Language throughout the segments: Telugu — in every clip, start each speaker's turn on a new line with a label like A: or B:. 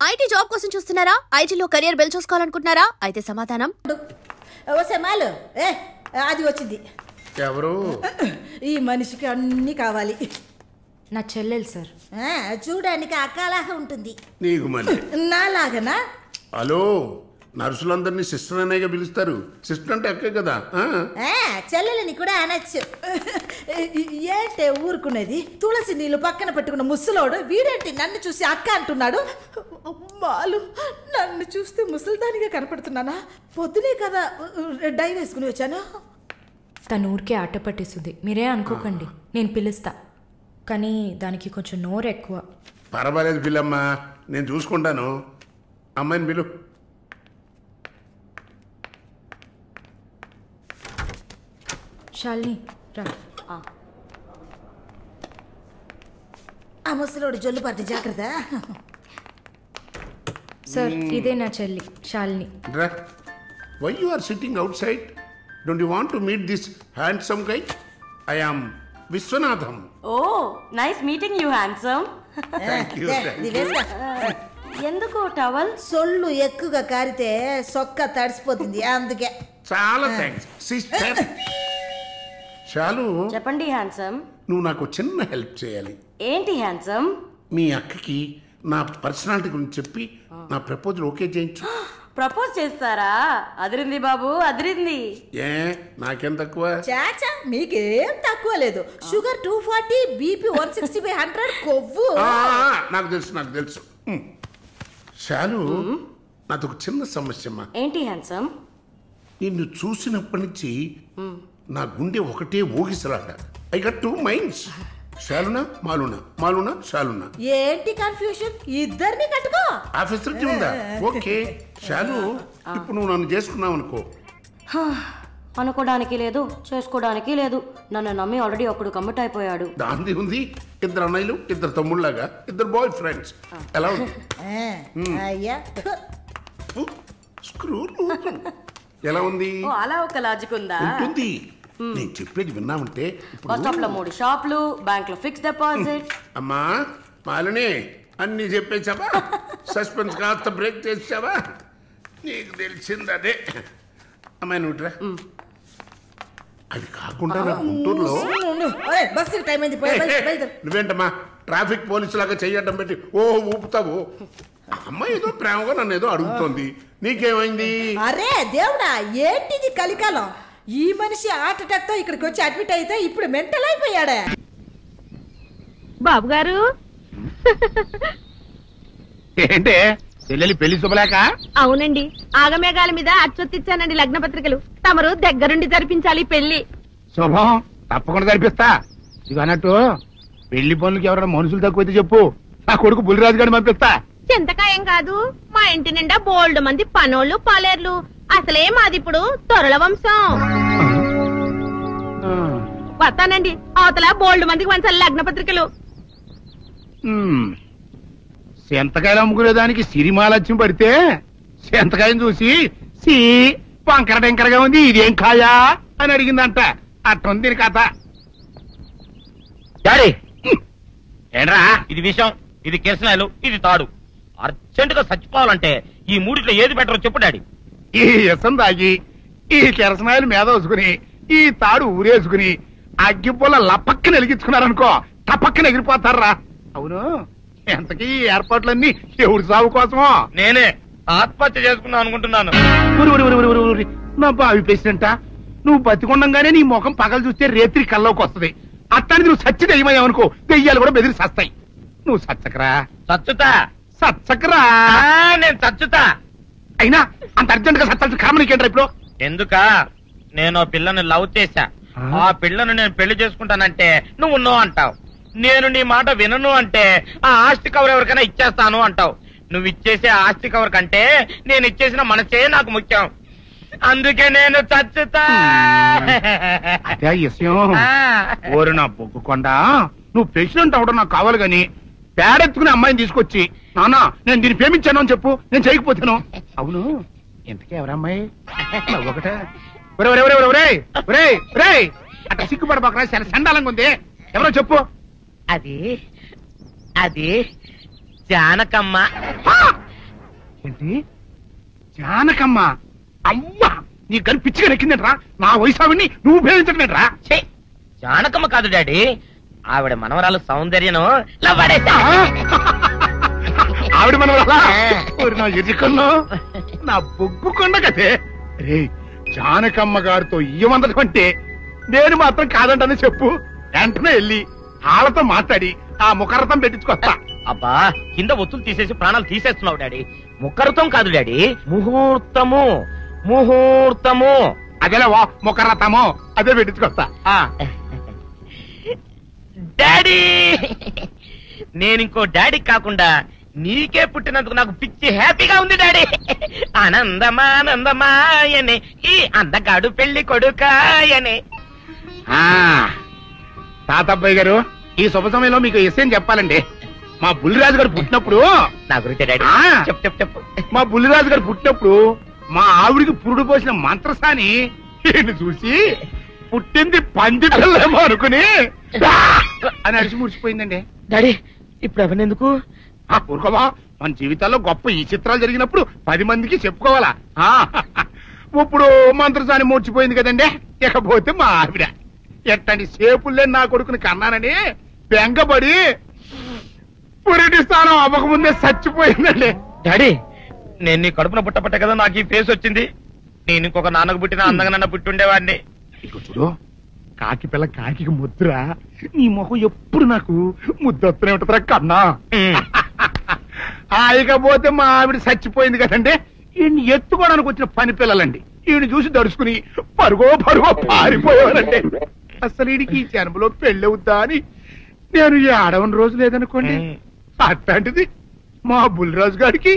A: ఐటీ జాబ్ కోసం చూస్తున్నారా? ఐటీలో కెరియర్ బిల్డ్ చూసుకోవాలనుకుంటున్నారా? అయితే సమాధానం
B: మాలు అది వచ్చింది.
C: ఎవరు?
B: ఈ మనిషికి అన్ని కావాలి.
D: నా చెల్లెలు సార్.
B: చూడడానికి అక్కలాగా ఉంటుంది.
C: నీకు మళ్ళీ
B: నాలాగనా?
C: హలో, నర్సులందరినీ సిస్టర్ అనేగా పిలుస్తారు. సిస్టర్ అంటే అక్కే కదా.
B: చెల్లెలని కూడా అనొచ్చు. ఏంటే ఊరుకునేది? తులసి నీళ్ళు పక్కన పెట్టుకున్న ముసలోడు వీడేంటి నన్ను చూసి అక్క అంటున్నాడు? అమ్మాలు, నన్ను చూస్తే ముసలిదానిగా కనపడుతున్నానా? పొద్దునే కదా డై వేసుకుని వచ్చాను.
D: తను ఊరికే ఆట పట్టేస్తుంది, మీరే అనుకోకండి. నేను పిలుస్తా, కానీ దానికి కొంచెం నోరు ఎక్కువ.
C: పర్వాలేదు పిల్లమ్మా, నేను చూసుకుంటాను. అమ్మాయిని పిలు.
D: శాలిని రా.
B: ఆ ముసలోడు జొల్లు పడితే జాగ్రత్త.
D: సార్, ఇదే నా చెల్లి Shalini.
C: Why you are sitting outside? Don't you want to meet this handsome guy? I am Vishwanatham.
E: Oh, nice meeting you handsome. ఎందుకు టవల్?
B: సొల్లు ఎక్కువగా కారితే సొక్క తడిసిపోతుంది, అందుకే.
C: చాలా థ్యాంక్స్ సిస్టర్. చాలు.
E: చెప్పండి హ్యాండ్సమ్.
C: నువ్వు నాకు చిన్న హెల్ప్ చేయాలి.
E: ఏంటి హ్యాండ్సమ్?
C: మీ అక్కకి నా పర్సనాలిటీ గురించి చెప్పి నా ప్రపోజల్ ఓకే చేయించు.
E: ప్రపోజ్ చేస్తారా? అదిరింది బాబు, అదిరింది.
C: ఏ నాకేం తక్కువ?
B: చాచా, మీకేం తక్కువ లేదు. షుగర్ 240, బీపీ 160/100, కొవ్వు.
C: నాకు తెలుసు. చాలు, నాది ఒక చిన్న సమస్యమ్మా.
E: ఏంటి హ్యాండ్సమ్?
C: నిన్ను చూసినప్పటి నుంచి నా గుండె ఒకటే ఊగిసలాట. I got 2 minds. శాలునా మాలునా, మాలునా శాలునా.
B: ఏంటి కన్ఫ్యూషన్? ఇద్దరిని కట్టుకో.
C: ఆ ఫెసిలిటీ ఉందా? ఓకే శాలు, ఇప్పుడు నువ్వు నన్ను చేసుకున్నావు అనుకో.
E: అనుకోవడానికి లేదు, చేసుకోవడానికి లేదు. నన్ను నమ్మి ఆల్రెడీ ఒకడు కమిట్ అయిపోయాడు.
C: దాంది ఉంది. 2 అన్నయ్యలు, 2 తమ్ముళ్ళలాగా, 2 బాయ్ ఫ్రెండ్స్. ఎలా ఉంది?
B: అయ్యా
C: స్క్రూ ఎలా ఉంది?
E: అలా ఒక లాజిక్ ఉందా?
C: ఉంటుంది. నేను చెప్పేది విన్నామంటే.
E: బస్ స్టాప్ లో 3 షాపులు, బ్యాంక్ లో ఫిక్స్ డిపాజిట్.
C: అమ్మా మాలిని, అన్ని చెప్పేసావా? సస్పెన్స్ కాస్త బ్రేక్ చేసావా? నీకు తెలిసింది అదే. అమ్మాయి నువ్వుట్రా. అది కాకుండా నా గుంటూరులో నువ్వేంటమ్మా ట్రాఫిక్ పోలీసు లాగా చెయ్యడం పెట్టి ఊపుతావు? అమ్మాయి ఏదో ప్రేమగా నన్ను ఏదో అడుగుతోంది. నీకేమైంది?
B: అరే దేవుడా, ఏంటిది కలికాలం? ఈ మనిషి హార్ట్ అటాక్ తో ఇక్కడికి వచ్చి అడ్మిట్ అయితే ఇప్పుడు మెంటల్ అయిపోయాడే.
F: బాబు గారు,
G: ఏంటే చెల్లెలి పెళ్లి శుభలేక?
F: అవునండి, ఆగమేఘాల మీద అచ్చొత్తిచ్చానండి లగ్న పత్రికలు. తమరు దగ్గరుండి జరిపించాలి పెళ్లి.
G: శుభం, తప్పకుండా జరిపిస్తా. ఇక అన్నట్టు పెళ్లి పనులకి ఎవరైనా మనుషులు తక్కువైతే చెప్పు, నా కొడుకు బుల్లిరాజు గారిని పంపిస్తా.
F: చింతకాయం కాదు, మా ఇంటి నిండా బోల్డ్ మంది పనోళ్ళు పాలేర్లు. అసలే మాది ఇప్పుడు తొరల వంశం. వస్తానండి, అవతల బోల్డ్ మందికి వంచాలి లగ్న పత్రికలు.
G: సెంతకాయలు అమ్ముకునేదానికి సిరిమాలత్యం పడితే సెంతకాయని చూసి సి వంకర టెంకరగా ఉంది, ఇదేం కాయా అని అడిగిందంట. అట్టుంది దీని కథ.
H: ఏంట్రా ఇది విషయం, ఇది కిరసనాయలు, ఇది తాడు. అర్జెంట్ గా చచ్చిపోవాలంటే ఈ మూడిట్లో ఏది బెటర్ చెప్పు డాడీ.
G: ఈ ఇసం తాగి ఈ కిరసనాయలు మీద వేసుకుని ఈ తాడు ఊరేసుకుని అగ్గిపుల్ల లపక్కన వెలిగించుకున్నారనుకో, టపక్కన ఎగిరిపోతారా. అవును, ఎంతకీ ఈ ఏర్పాట్లన్నీ ఎవరి సాగు కోసమో?
H: నేనే ఆత్మహత్య చేసుకున్నాను అనుకుంటున్నాను.
G: నా బావి పేసినంట, నువ్వు బతికొండంగానే నీ ముఖం పగలు చూస్తే రేత్రి కల్లోకి వస్తుంది. అట్టానికి నువ్వు సచ్చి దెయ్యమయ్యావనుకో, దెయ్యాలు కూడా బెదిరి సస్తాయి. నువ్వు సచ్చకరా. సచ్చకరా.
H: నేను చచ్చుతా.
G: అయినా అంత అర్జెంట్ గా సత్తాల్సిన కారణం నీకేంట్రా ఇప్పుడు?
H: ఎందుక? నేను పిల్లని లవ్ చేశా. ఆ పిల్లను నేను పెళ్లి చేసుకుంటానంటే నువ్వు నో అంటావు. నేను నీ మాట వినను అంటే ఆ ఆస్తి కవర్ ఎవరికైనా ఇచ్చేస్తాను అంటావు. నువ్వు ఇచ్చేసే ఆస్తి కవర్ కంటే నేను ఇచ్చేసిన మనసే నాకు ముఖ్యం. అందుకే నేను చచ్చుతా.
G: అదే విషయం. ఓరి నా బొగ్గుకొండా, నువ్వు ప్రెసిడెంట్ అవడం నాకు కావాలి గాని పేడెత్తుకునే అమ్మాయిని తీసుకొచ్చి నాన్న నేను దీన్ని ప్రేమించాను అని చెప్పు, నేను చేయకపోతాను. అవును, ఇంతకీ ఎవరమ్మాయి? ఒకటే అట్లా సిగ్గుపడబాక, సండాలంగా ఉంది. ఎవరో చెప్పు.
H: అది అది జానకమ్మ.
G: ఏంటి జానకమ్మ? అమ్మా నీ గని పిచ్చిగా నెక్కిందంట్రా. నా వయసావిని నువ్వు ప్రేమించకనేట్రా?
H: జానకమ్మ కాదు డాడీ, ఆవిడ మనవరాలు సౌందర్యను
G: ఆవిడ మనవరాలా? నా ఎదుకున్నా నా బొగ్గుకొండ కదే. రే జానకమ్మ గారితో ఇయ్యమందడం అంటే నేను మాత్రం కాదంటని చెప్పు. వెంటనే వెళ్ళి వాళ్ళతో మాట్లాడి ఆ ముఖరథం పెట్టించుకొస్తా.
H: అబ్బా కింద ఒత్తులు తీసేసి ప్రాణాలు తీసేస్తున్నావు డాడీ. ముఖరథం కాదు డాడీ, ముహూర్తము. ముహూర్తము
G: అదేలా ముఖరథము అదే పెట్టించుకొస్తా.
H: డాడీ నేను ఇంకో డాడీ కాకుండా నీకే పుట్టినందుకు నాకు పిచ్చి హ్యాపీగా ఉంది డాడీ. ఆనందమానందమాయనే ఈ అందగాడు పెళ్లి కొడుకాయనే.
G: తాతబ్బాయి గారు, ఈ శుభ సమయంలో మీకు విషయం చెప్పాలండి. మా బుల్లిరాజు గారు పుట్టినప్పుడు
H: నా గురించి డాడీ చెప్పు చెప్పు.
G: మా బుల్లిరాజు గారు పుట్టినప్పుడు మా ఆవిడికి పురుడు పోసిన మంత్రసాని ఈయన్ని చూసి పుట్టింది పంది పిల్లేమో అనుకుని అని అడిచి ముడిచిపోయిందండి.
H: డాడీ ఇప్పుడు అవన్నెందుకు?
G: ఊరుకోవా, మన జీవితాల్లో గొప్ప ఈ చిత్రాలు జరిగినప్పుడు 10 మందికి చెప్పుకోవాలా. ఇప్పుడు మంత్రసాని మూర్చిపోయింది కదండి. ఇకపోతే మా ఆవిడ ఎట్టండి సేపుల్లే నా కొడుకుని కన్నానని బెంగపడి పురిటి స్థానం అవ్వకముందే చచ్చిపోయిందండి.
H: డాడీ నేను నీ కడుపున పుట్టపట్ట కదా నాకు ఈ ఫేస్ వచ్చింది. నేను ఇంకొక నాన్నకు పుట్టిన అందంగా నన్ను పుట్టుండేవాడిని.
G: ఇక చూడు, కాకి పిల్ల కాకి ముద్దురా. నీ మొహం ఎప్పుడు నాకు ముద్దొత్తనే ఉంటుందిరా కన్నా. ఇకపోతే మా ఆవిడ చచ్చిపోయింది కదండి. ఈయన్ని ఎత్తుకోవడానికి వచ్చిన పని పిల్లలండి ఈయన చూసి దడుచుకుని పరుగో పారిపోయేవారండి. అసలు ఈడికి ఈ జన్మలో పెళ్ళవుద్దా అని నేను ఈ ఆడవని రోజు లేదనుకోండి. అట్లాంటిది మా బుల్లిరాజు గారికి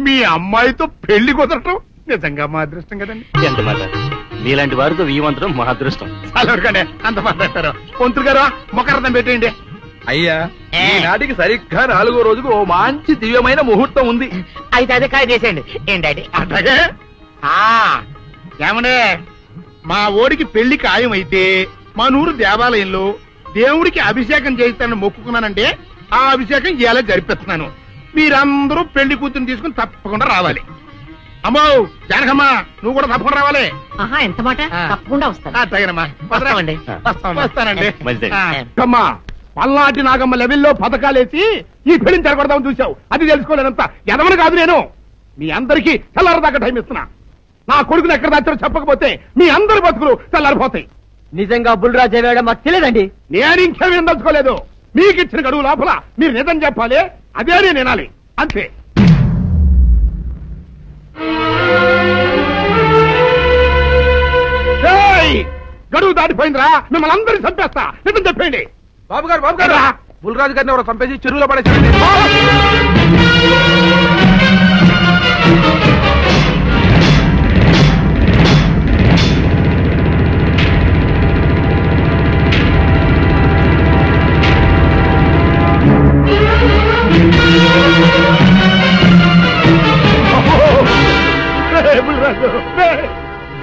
G: మీ అమ్మాయితో పెళ్లి కుదరటం నిజంగా మా అదృష్టం కదండి.
I: ఎంత మాట, మీలాంటి వారితో వీయమంతరం మా అదృష్టం.
G: అలాగే అంత మాట్లాడతారు. పొంతులు గారు మొకరథం పెట్టేయండి.
J: అయ్యా ఈనాటికి సరిగ్గా 4వ రోజుకు ఓ మంచి దివ్యమైన ముహూర్తం ఉంది.
H: అయితే అదే కాయ చేసేయండి. ఏంటండి
G: అట్లాగే ఏమనే మా ఓడికి పెళ్లి ఖాయమైతే మా నూరు దేవాలయంలో దేవుడికి అభిషేకం చేయిస్తానని మొక్కుకున్నానంటే ఆ అభిషేకం ఇలా జరిపిస్తున్నాను. మీరందరూ పెళ్లి కూతురు తీసుకుని తప్పకుండా రావాలి. అమ్మో జానకమ్మా, నువ్వు కూడా తప్పకుండా రావాలి.
F: ఎంత మాట? తప్పకుండా వస్తాను.
G: తగినమ్మా వస్తానండి.
I: మంచిది.
G: అమ్మా పల్నాటి నాగమ్మ లెవెల్లో పథకాలేసి ఈ పెళ్లిని జరగొడదామని చూసావు. అది తెలుసుకోలేనంత ఎదవని కాదు నేను. మీ అందరికీ తెల్లారదాకా టైం ఇస్తున్నా. నా కొడుకుని ఎక్కడ దాచారో చెప్పకపోతే మీ అందరి బతుకులు తెల్లారిపోతాయి.
J: నిజంగా బుల్రాజు అయ్యాడో మాకు తెలియదండి.
G: నేను ఇంకేమీ దలుచుకోలేదు. మీకు ఇచ్చిన గడువు లోపల మీరు నిజం చెప్పాలి, అదే నేను వినాలి, అంతే. గడువు దాటిపోయిందిరా, మిమ్మల్ని అందరినీ చంపేస్తా. నిజం చెప్పండి.
J: బాబు గారు బుల్రాజు గారిని ఎవరో చంపేసి చెరువులో పడేసి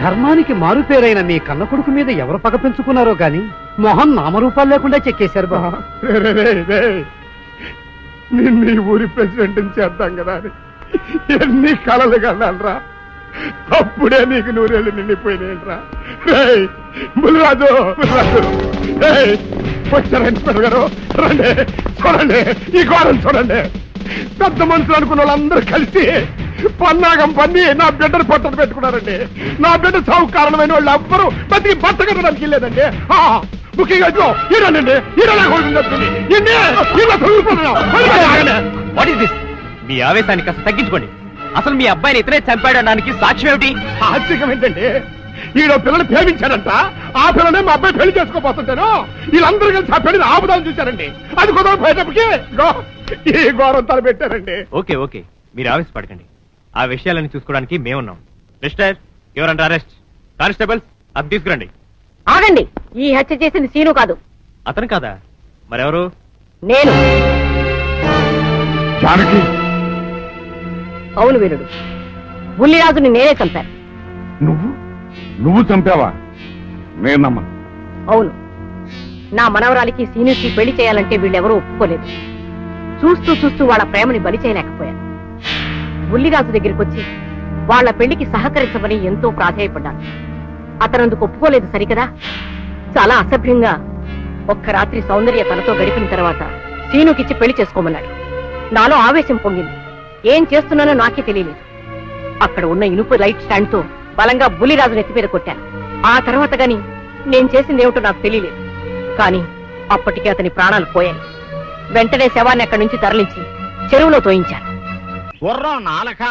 K: ధర్మానికి మారుపేరైన మీ కన్న కొడుకు మీద ఎవరు పగ పెంచుకున్నారో గాని మొహం నామరూపాలు లేకుండా చెక్కేశారు బా.
G: నిన్ను ఊరి ప్రెసిడెంట్ చేద్దాం కదా అని ఎన్ని కళలు కన్నానరా. అప్పుడే నీకు 100 ఏళ్ళు నిండిపోయినాయంట్రా. బుల్రాజు వచ్చారండి పెద్దగారు. రండి చూడండి, ఈ ఘోరం చూడండి. పెద్ద మనుషులు అనుకున్న వాళ్ళందరూ కలిసి పన్నాగం పన్ని నా బిడ్డను పొట్టను పెట్టుకున్నారండి. నా బిడ్డ సాగు కారణమైన వాళ్ళు ఎవ్వరూ బతికి బట్ట కట్టడానికి లేదండి. ముఖ్యంగా ఈడనండి,
I: మీ ఆవేశాన్ని కాస్త తగ్గించుకోండి. అసలు మీ అబ్బాయిని ఇతనే చంపాడడానికి సాక్ష్యం ఏమిటి?
G: ఆశ్చర్యం ఏంటండి, ఈడో పిల్లలు ప్రేమించాడంట. ఆ పిల్లనే మా అబ్బాయి పెళ్లి చేసుకోబోతుంటాను. వీళ్ళందరూ కలిసి ఆ పెళ్లిని ఆపుదామని చూశారండి. అది కుదరపోయేటప్పటికి ఈ ఘోరం తలపెట్టారండి.
I: ఓకే ఓకే, మీరు ఆవేశపడకండి. ఆ విషయాలను చూసుకోవడానికి మేమున్నాం. Mister your under arrest. Constables అది తీసుకురండి.
F: ఆగండి, ఈ హత్య చేసింది సీను కాదు.
I: అతను కాదా? మరెవరు?
F: నేను.
G: జానకి?
F: అవును వీరుడు, బుల్లిరాజుని నేనే చంపాను.
G: నువ్వు చంపావా? నేనమ్మా.
F: అవును, నా మనవరాలికి సీనుకి పెళ్లి చేయాలంటే వీళ్ళెవరూ ఒప్పుకోలేదు. చూస్తూ చూస్తూ వాళ్ళ ప్రేమని బలి చేయలేకపోయాను.
L: బుల్లిరాజు దగ్గరికి వచ్చి వాళ్ల పెళ్లికి సహకరించమని ఎంతో ప్రాధాయపడ్డాను. అతనందుకు ఒప్పుకోలేదు సరికదా. చాలా అసభ్యంగా ఒక్క రాత్రి సౌందర్య తనతో గడిపిన తర్వాత శ్రీనుకిచ్చి పెళ్లి చేసుకోమన్నాడు. నాలో ఆవేశం పొంగింది. ఏం చేస్తున్నానో నాకే తెలియలేదు. అక్కడ ఉన్న ఇనుపు లైట్ స్టాండ్ తో బలంగా బుల్లిరాజు నెత్తి మీద కొట్టాను. ఆ తర్వాత గాని నేను చేసిందేమిటో నాకు తెలియలేదు. కానీ అప్పటికే అతని ప్రాణాలు పోయాయి. వెంటనే శవాన్ని అక్కడి నుంచి తరలించి చెరువులో తోయించాను.
M: గుర్రం నాలక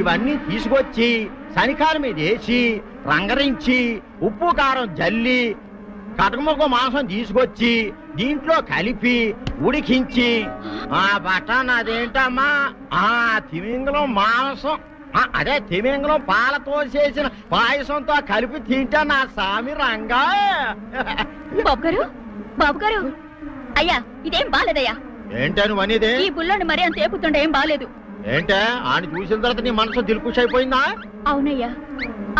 M: ఇవన్నీ తీసుకొచ్చి శనికాల మీద వేసి రంగరించి ఉప్పు కారం జల్లి కటకముఖ మాంసం తీసుకొచ్చి దీంట్లో కలిపి ఉడికించి ఆ బటన్ అదేంటమ్మా తిమింగలం మాంసం అదే తిమింగలం పాలతో చేసిన పాయసంతో కలిపి తింటా నా సామి రంగా.
N: బాబు గారు అయ్యా ఇదేం బాలేదయ్యా.
M: ఏంటా నువ్వు అనేది?
N: ఈ బుల్లోని మరీ అంత ఏపుతుండే ఏం బాలేదు.
M: ఏంటే ఆయన చూసిన తర్వాత నీ మనసు దిల్కుష్ అయిపోయిందా?
N: అవునయ్యా,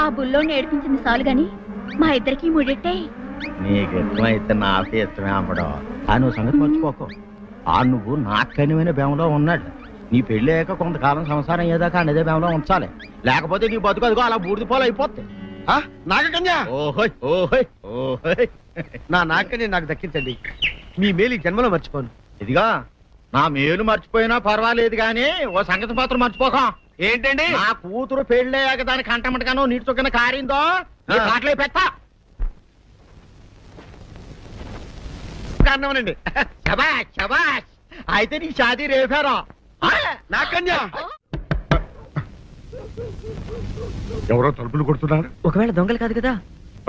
N: ఆ బుల్లోని ఏడిపించింది చాలు గాని మా ఇద్దరికి ముడిట్టే.
M: నీకు ఇష్టమైతే నాకే ఇష్టమే అమ్మడం. ఆ నువ్వు సంగతి మర్చిపోకు. ఆ నువ్వు నాకు కనివైన బేమలో ఉన్నాడు. నీ పెళ్లి అయ్యాక కొంతకాలం సంసారం ఏదాకా అన్నదే బేమలో ఉంచాలి. లేకపోతే నీ బతుకు అదిగో అలా బూడిద పోలు అయిపోతాయి.
K: నాగకన్యా,
M: ఓహోయ్ ఓహోయ్ ఓహోయ్,
K: నా నాగకన్య నాకు దక్కించండి. మీ మేలు జన్మలో మర్చిపోను.
M: ఇదిగా నా మేలు మర్చిపోయినా పర్వాలేదు గాని ఓ సంగతి మాత్రం మర్చిపోక.
K: ఏంటండి?
M: నా కూతురు పెళ్ళయ్యాక దానికి కంటమటగానో నీటి చొక్కన కారిందో కాట్లే పెట్ట అన్నవనండి. శబాష్ శబాష్, అయితే నీ షాదీ రేపారా
K: నాకన్యా.
G: ఎవరో తలుపులు కొడుతున్నారు.
L: ఒకవేళ దొంగలు కాదు కదా.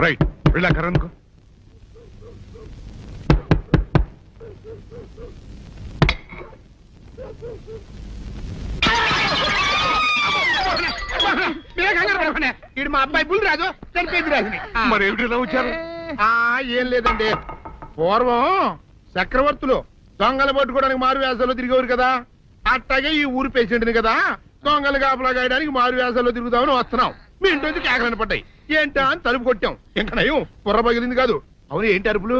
G: రైట్, వెళ్ళా కరెందుకు.
C: ఇది మా అబ్బాయి బుల్ రాజు చనిపోయింది రాజుని.
G: మరి ఏమిటి ఇలా వచ్చారు?
C: ఏం లేదండి, పూర్వం చక్రవర్తులు దొంగలు పట్టుకోవడానికి మారు వేసాల్లో తిరిగేవారు కదా. అట్టాగే ఈ ఊరు పేషెంట్ని కదా దొంగలు కాపలా గాయడానికి మారు వేసాల్లో తిరుగుదామని వస్తున్నాం. మీ ఇంటి నుంచి కేకలను పడ్డాయి. ఏంటా అని తలుపు కొట్టాం. ఇంకా నయం బుర్ర పగిలింది కాదు. అవును, ఏంటి అరుపులు?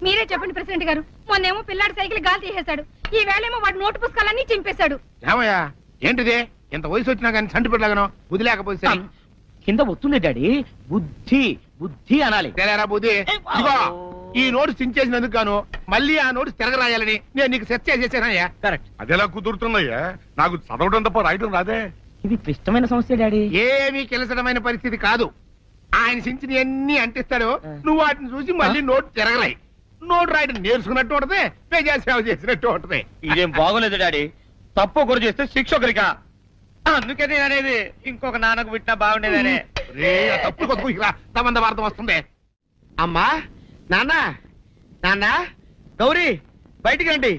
O: మీరే చెప్పండి ప్రెసిడెంట్ గారు. మొన్నేమో పిల్లాడి సైకిల్ గాలి తీసేశాడు, ఈ వేళేమో వాడి నోటు పుస్తకాలన్నీ చింపేశాడు.
C: ఏమయ్యా ఏంటిదే? ఇంత వయసు వచ్చినా కానీ చంటి పెట్టలాగనో బుద్ధి లేకపోతే
M: కింద వస్తుంది డాడీ. బుద్ధి బుద్ధి అనాలి.
C: తెలేరా బుద్ధి. ఇదిగో ఈ నోటు చించేసినందుకు గాను మళ్ళీ ఆ నోటు తిరగరాయాలని నేను నీకు సెట్ చేసేసానయ్యా.
M: కరెక్ట్.
G: అదెలా కుదురుతున్నాయ్యా? నాకు చదవడం తప్ప రాయడం రాదే.
M: ఇది క్లిష్టమైన సమస్య డాడీ.
C: ఏమీ కిలసడమైన పరిస్థితి కాదు. ఆయన చించిన ఎన్ని అంటిస్తాడో నువ్వు వాటిని చూసి మళ్ళీ నోటు తిరగరాయి. నోటు రాయడం నేర్చుకున్నట్టు ఉంటది, ప్రజా సేవ చేసినట్టు ఉంటది.
H: ఇదేం బాగోలేదు డాడీ. తప్పు ఒకరు చేస్తే శిక్ష ఒకరికా. అందుకే నేను అనేది ఇంకొక నాన్నకు పుట్టినా బాగుండేదనే.
C: తప్పుడు కొత్త వార్త వస్తుంది.
K: అమ్మా, నాన్న, నాన్న, గౌరీ బయటికి రండి.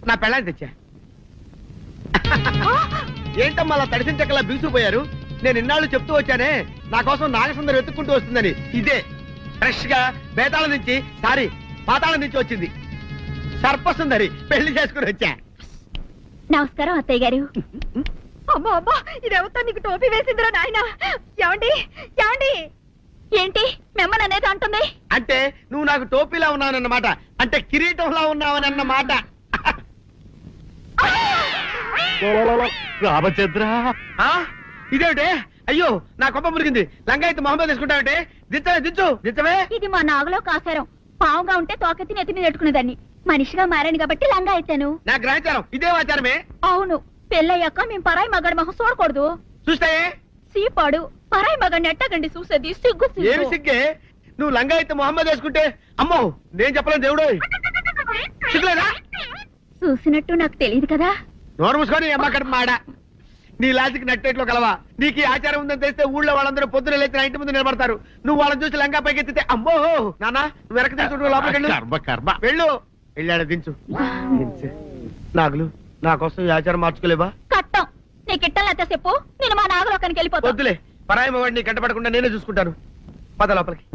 K: నా పెళ్ళాన్ని తెచ్చా. ఏంటమ్మా అలా తడిసిన చెక్కలా బిగుసిపోయారు? నేను ఇన్నాళ్ళు చెప్తూ వచ్చానే నా కోసం నాగసుందరం వెతుక్కుంటూ వస్తుందని. ఇదే ఫ్రెష్ గా బేతాళం నుంచి పాతాళం నుంచి వచ్చింది. సర్పసుందరి పెళ్లి చేసుకుని వచ్చా.
N: నమస్కారం అత్తయ్య గారు.
O: అమ్మా అమ్మా, ఇదేవతా నీకు టోపీ వేసిందిరా నాయన. ఏమండి ఏమండి?
N: ఏంటి మిమ్మల్ని అనేది అంటుంది?
K: అంటే నువ్వు నాకు టోపీలా ఉన్నావనన్నమాట. అంటే కిరీటంలా ఉన్నావనన్నమాట.
M: రామచంద్ర,
K: ఇదేమిటే? అయ్యో నా కొప్ప మురిగింది. లంగా అయితే మొహమ్మద్ తీసుకుంటావంటే దించవే.
N: ఇది మా నాగులో కాసారం. పావుగా ఉంటే తోకెత్తి నెత్తి మీద పెట్టుకునేదాన్ని. మనిషిగా మారాను కాబట్టి లంగా అయితాను.
K: నా గ్రహచారం ఇదే ఆచారమే.
N: అవును, పెళ్ళయ్యాక మేము పరాయి మగాడి మొహం చూడకూడదు.
K: చూస్తాయే
N: సీపాడు పరాయి మగాడిని ఎట్టగండి చూసేది. సిగ్గు
K: ఏమి సిగ్గే? నువ్వు లంగా అయితే మొహమ్మద్ వేసుకుంటే అమ్మో నేను చెప్పలేను దేవుడు. సిగ్గులేదా?
N: చూసినట్టు నాకు తెలియదు కదా.
K: నోరు మూసుకొని అమ్మ కడుపు మాడ. నీ లాజిక్ నట్టేట్లో కలవా? నీకు ఈ ఆచారం ఉందని తెలిస్తే ఊళ్ళో వాళ్ళందరూ పొద్దున లేచి నా ఇంటి ముందు నిలబడతారు. నువ్వు వాళ్ళని చూసి లంగా పైకి ఎత్తితే అమ్మో నాన్న నువ్వు వెనక తీసుకుంటూ లోపలికి వెళ్ళు. వెళ్ళాడు దించు. నాగులు నా కోసం ఈ ఆచారం మార్చుకోలేవా?
N: కట్టం నీకు ఇట్టలేత చెప్పు. నేను మా నాగలోకానికి వెళ్ళిపోతా.
K: వద్దులే, పరాయి వాడిని కంటపడకుండా నేనే చూసుకుంటాను. పద లోపలికి.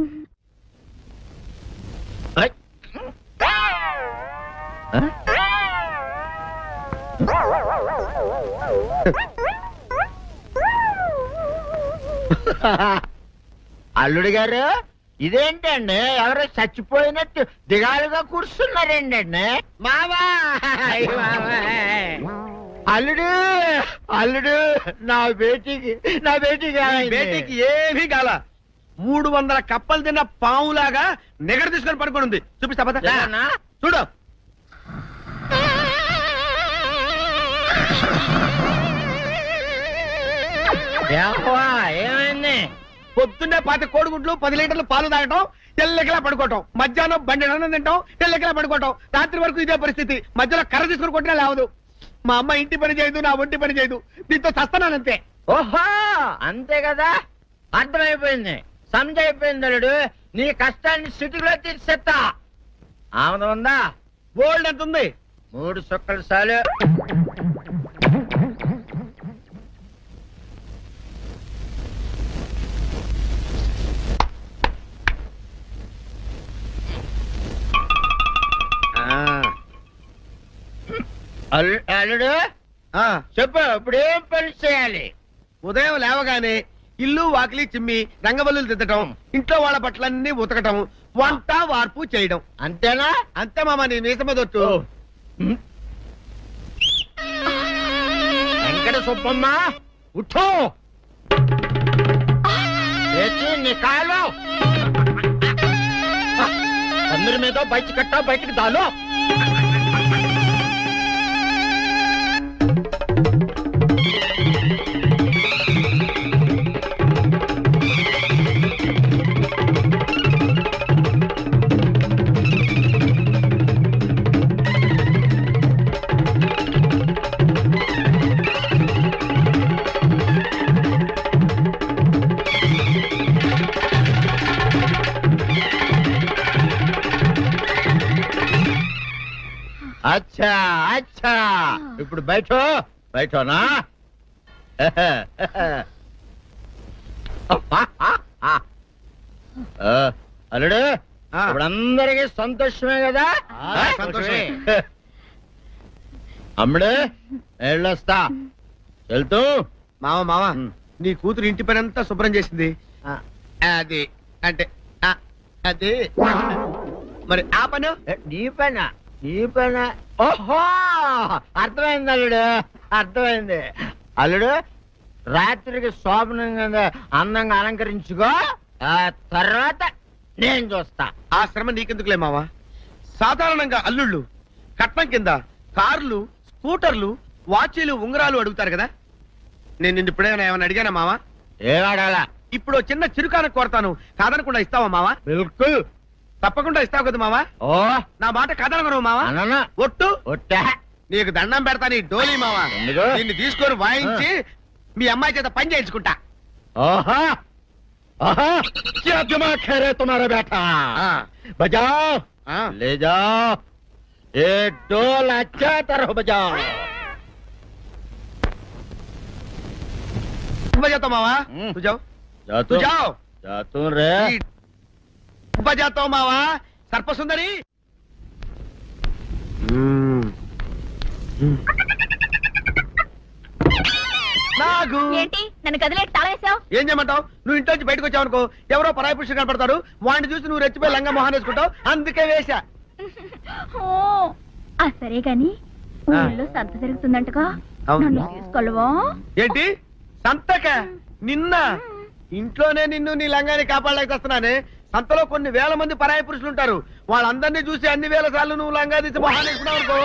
M: అల్లుడు గారు, ఇదేంటండి ఎవరో చచ్చిపోయినట్టు దిగాలుగా కూర్చున్నారేంటండి?
K: మావా
M: అల్లుడు అల్లుడు నా బేటీకి
K: బేటీకి ఏమీ కాల 300 కప్పలు తిన్న పావులాగా నిగడ తీసుకొని పడుకొని ఉంది. చూపిస్తా పద. చూడు.
M: ఏమైంది?
K: పొద్దున్నే 10 కోడిగుడ్లు 10 లీటర్లు పాలు తాగటం, తెల్లకిలా పడుకోవటం, మధ్యాహ్నం బండి అన్నం తింటాం, తెల్లకిలా పడుకోవటం, రాత్రి వరకు ఇదే పరిస్థితి. మధ్యలో కర్ర తీసుకుని కొట్టినా లేవదు. మా అమ్మ ఇంటి పని చేయదు, నా ఒంటి పని చేయదు. దీంతో చస్తున్నానంతే.
M: ఓహో అంతే కదా, అర్థమైపోయింది, సమజైపోయింది. అల్లుడు నీ కష్టాన్ని సిటీలో తీర్చేస్తా. ఆమె ఉందా?
K: గోల్డ్ ఎంత ఉంది?
M: 3 సుక్కలు చాలు. అల్లుడు చెప్పు, ఇప్పుడు ఏం పని చేయాలి?
K: ఉదయం లేవగానే ఇల్లు వాకిలి చిమ్మి రంగవల్లులు దిద్దటం, ఇంట్లో వాళ్ళ బట్టలన్నీ ఉతకటం, వంట వార్పు చేయడం.
M: అంతేనా?
K: అంతే మామ, నీ మీసమదొట్టు.
M: వెంకట సుబ్బమ్మ ఉఠో, నీ కాలు అందరి మీద బయట కట్టా, బయటికి దాలో. అచ్చా అచ్చా, ఇప్పుడు బయటనా? అల్లుడు ఇప్పుడు అందరికి సంతోషమే కదా?
K: సంతోషమే.
M: అమ్ముడు వెళ్ళొస్తా. వెళ్తూ
K: మామ నీ కూతురు ఇంటి పని అంతా శుభ్రం చేసింది. అది అంటే అది మరి ఆ పని
M: నీ పైన. ఓహో అర్థమైంది అల్లుడు, అర్థమైంది. అల్లుడు రాత్రికి శోభనంగా అందంగా అలంకరించుకో, ఆ తర్వాత నేను చూస్తా.
K: ఆ శ్రమ నీకెందుకులే మావా. సాధారణంగా అల్లుళ్ళు కట్నం కింద కార్లు, స్కూటర్లు, వాచీలు, ఉంగరాలు అడుగుతారు కదా. నేను నిన్ను ఇప్పుడేమైనా ఏమైనా అడిగానా మావా?
M: ఏడాడాలా?
K: ఇప్పుడు చిన్న చిరుకాను కోరతాను, కాదనకుండా ఇస్తావా మావా?
M: బిల్కుల్
K: తప్పకుండా ఇస్తావు కదా మావా.
M: ఓ
K: నా మాట కాదనగను మావా. ఒట్టు
M: ఒట్టా,
K: నీకు దండం పెడతా నీ డోలీ మావా. దీన్ని తీసుకొని వాయించి మీ అమ్మాయి చేత పని చేయించుకుంటా.
M: ఓహా ఓహా, क्या दिमाग है रे तुम्हारा बेटा? बजाओ, ले जाओ, ये डोल अच्छा तरह बजाओ.
K: बजाता मावा, तू जाओ. तू जाओ.
M: जातू रे.
K: बजाता हूँ मावा. सर्पसुंदरी. నాగు
N: ఏంటి నన్ను గదిలేటి తాళేసావు?
K: ఏం చేయమంటావు? నువ్వు ఇంట్లో నుంచి బయటకు వచ్చావు అనుకో, ఎవరో పరాయి పురుషుడు కనపడతాడు, వాడిని చూసి నువ్వు రెచ్చిపోయి లంగా మొహాన్ వేసుకుంటావు, అందుకే వేశా.
N: సరే గాని ఊళ్ళో సంత జరుగుతుందంటగా, నన్ను తీసుకెళ్ళవా?
K: ఏంటి సంతక? నిన్న ఇంట్లోనే నిన్ను నీ లంగాన్ని కాపాడలేకొస్తున్నానే. సంతలో కొన్ని వేల మంది పరాయి పురుషులు ఉంటారు, వాళ్ళందరినీ చూసి అన్ని వేల సార్లు నువ్వు లంగా తీసి మొహాన్ వేసుకున్నావు అనుకో,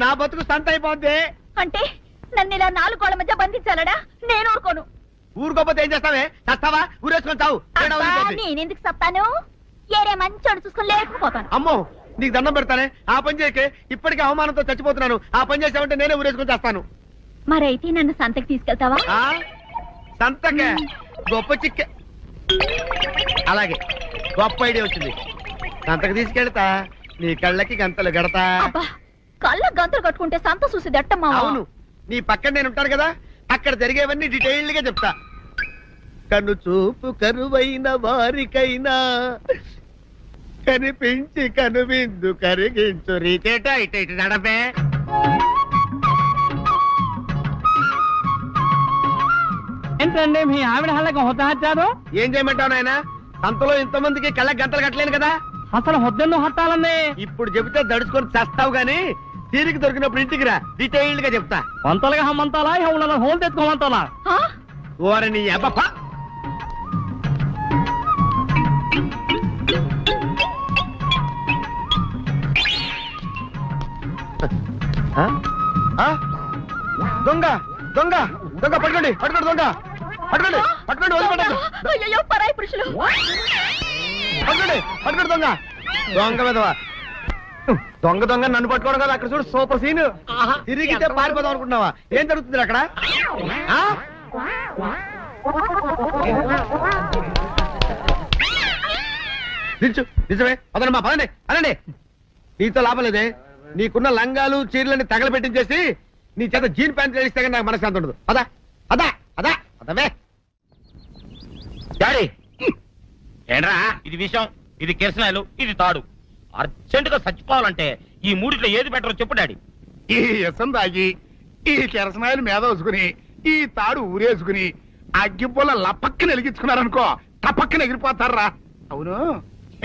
K: నా బతుకు సంత అయిపోద్ది.
N: అంటే నన్ను ఇలా 4 గోళ్ల మధ్య బంధించాలడా? నేను ఊరుకోను.
K: ఊరుకోపోతే ఏం చేస్తావే? చస్తావా? ఊరేసుకొని చావు.
N: నేనెందుకు చెప్తాను? ఏరే మంచోడు చూసుకుని లేకపోతాను.
K: అమ్మో నీకు దండం పెడతానే, ఆ పని చేయకే. ఇప్పటికే అవమానంతో చచ్చిపోతున్నాను, ఆ పని చేసావంటే నేనే ఊరేసుకొని చేస్తాను.
N: మరైతే నన్ను సంతకి తీసుకెళ్తావా?
K: సంతకే? గొప్ప చిక్కే. అలాగే, గొప్ప ఐడియా వచ్చింది. సంతకు తీసుకెళ్తా, నీ కళ్ళకి గంతలు గడతా.
N: కళ్ళ గంతలు కట్టుకుంటే సంత చూసి దట్టమ్మా.
K: అవును, నీ పక్కన నేను ఉంటాను కదా, అక్కడ జరిగేవన్నీ డీటెయిల్డ్ గా చెప్తా. కన్ను చూపు కరువైన వారికైనా కనిపించి కనువిందు కరిగించు రీకేట ఇటు ఇటు నడపే.
P: ఏంటండి మీ ఆవిడ హళ్ళకి హొత్తహచ్చారు?
K: ఏం చేయమంటావు నాయన? సంతలో ఇంతమందికి కళ్ళకి గంటలు కట్టలేను కదా.
P: అసలు హొద్దెందుకు హత్తాలండి?
K: ఇప్పుడు చెబితే దడుచుకొని చస్తావు గాని తీరికి దొరికినప్పుడు ఇంటికి రా, డీటెయిల్డ్ గా చెప్తా.
P: వంతలుగా హమ్మంతాలా హోళ్ళ హోల్ తెచ్చుకోమంతాలా
K: ఓరని అబ్బప్ప. దొంగ దొంగ దొంగ పట్టుకోండి పట్టుకోండి దొంగ పట్టుకోండి పట్టుకోండి వదిలిపెట్టండి.
N: అయ్యో పరాయి పురుషులు
K: పట్టుకోండి పట్టుకోండి దొంగ దొంగ విధవా. దొంగ దొంగ నన్ను పట్టుకోవడం కదా, అక్కడ చూడు సూపర్ సీన్. తిరిగితే పారిపోదాం అనుకుంటున్నావా? ఏం జరుగుతుంది అక్కడ? నిజమే పదండి పదండి అనండి. నీతో లాభం లేదే, నీకున్న లంగాలు చీరలని తగలబెట్టించేసి నీ చేత జీన్ ప్యాంట్ వేస్తే కానీ నాకు మనశ్శాంతి ఉండదు. అదా అదా అదా అదవే
H: డాడీ. ఏంట్రా ఇది విషయం, ఇది కిరసనాయలు, ఇది తాడు. అర్జెంట్ గా చచ్చిపోవాలంటే ఈ మూడిట్లో ఏది బెటరో చెప్పు డాడీ.
G: ఈ ఇసం తాగి ఈ కిరసనాయలు మీద వేసుకుని ఈ తాడు ఊరేసుకుని అగ్గిపుల్ల లపక్కన వెలిగించుకున్నారనుకో టపక్కన ఎగిరిపోతారా. అవును,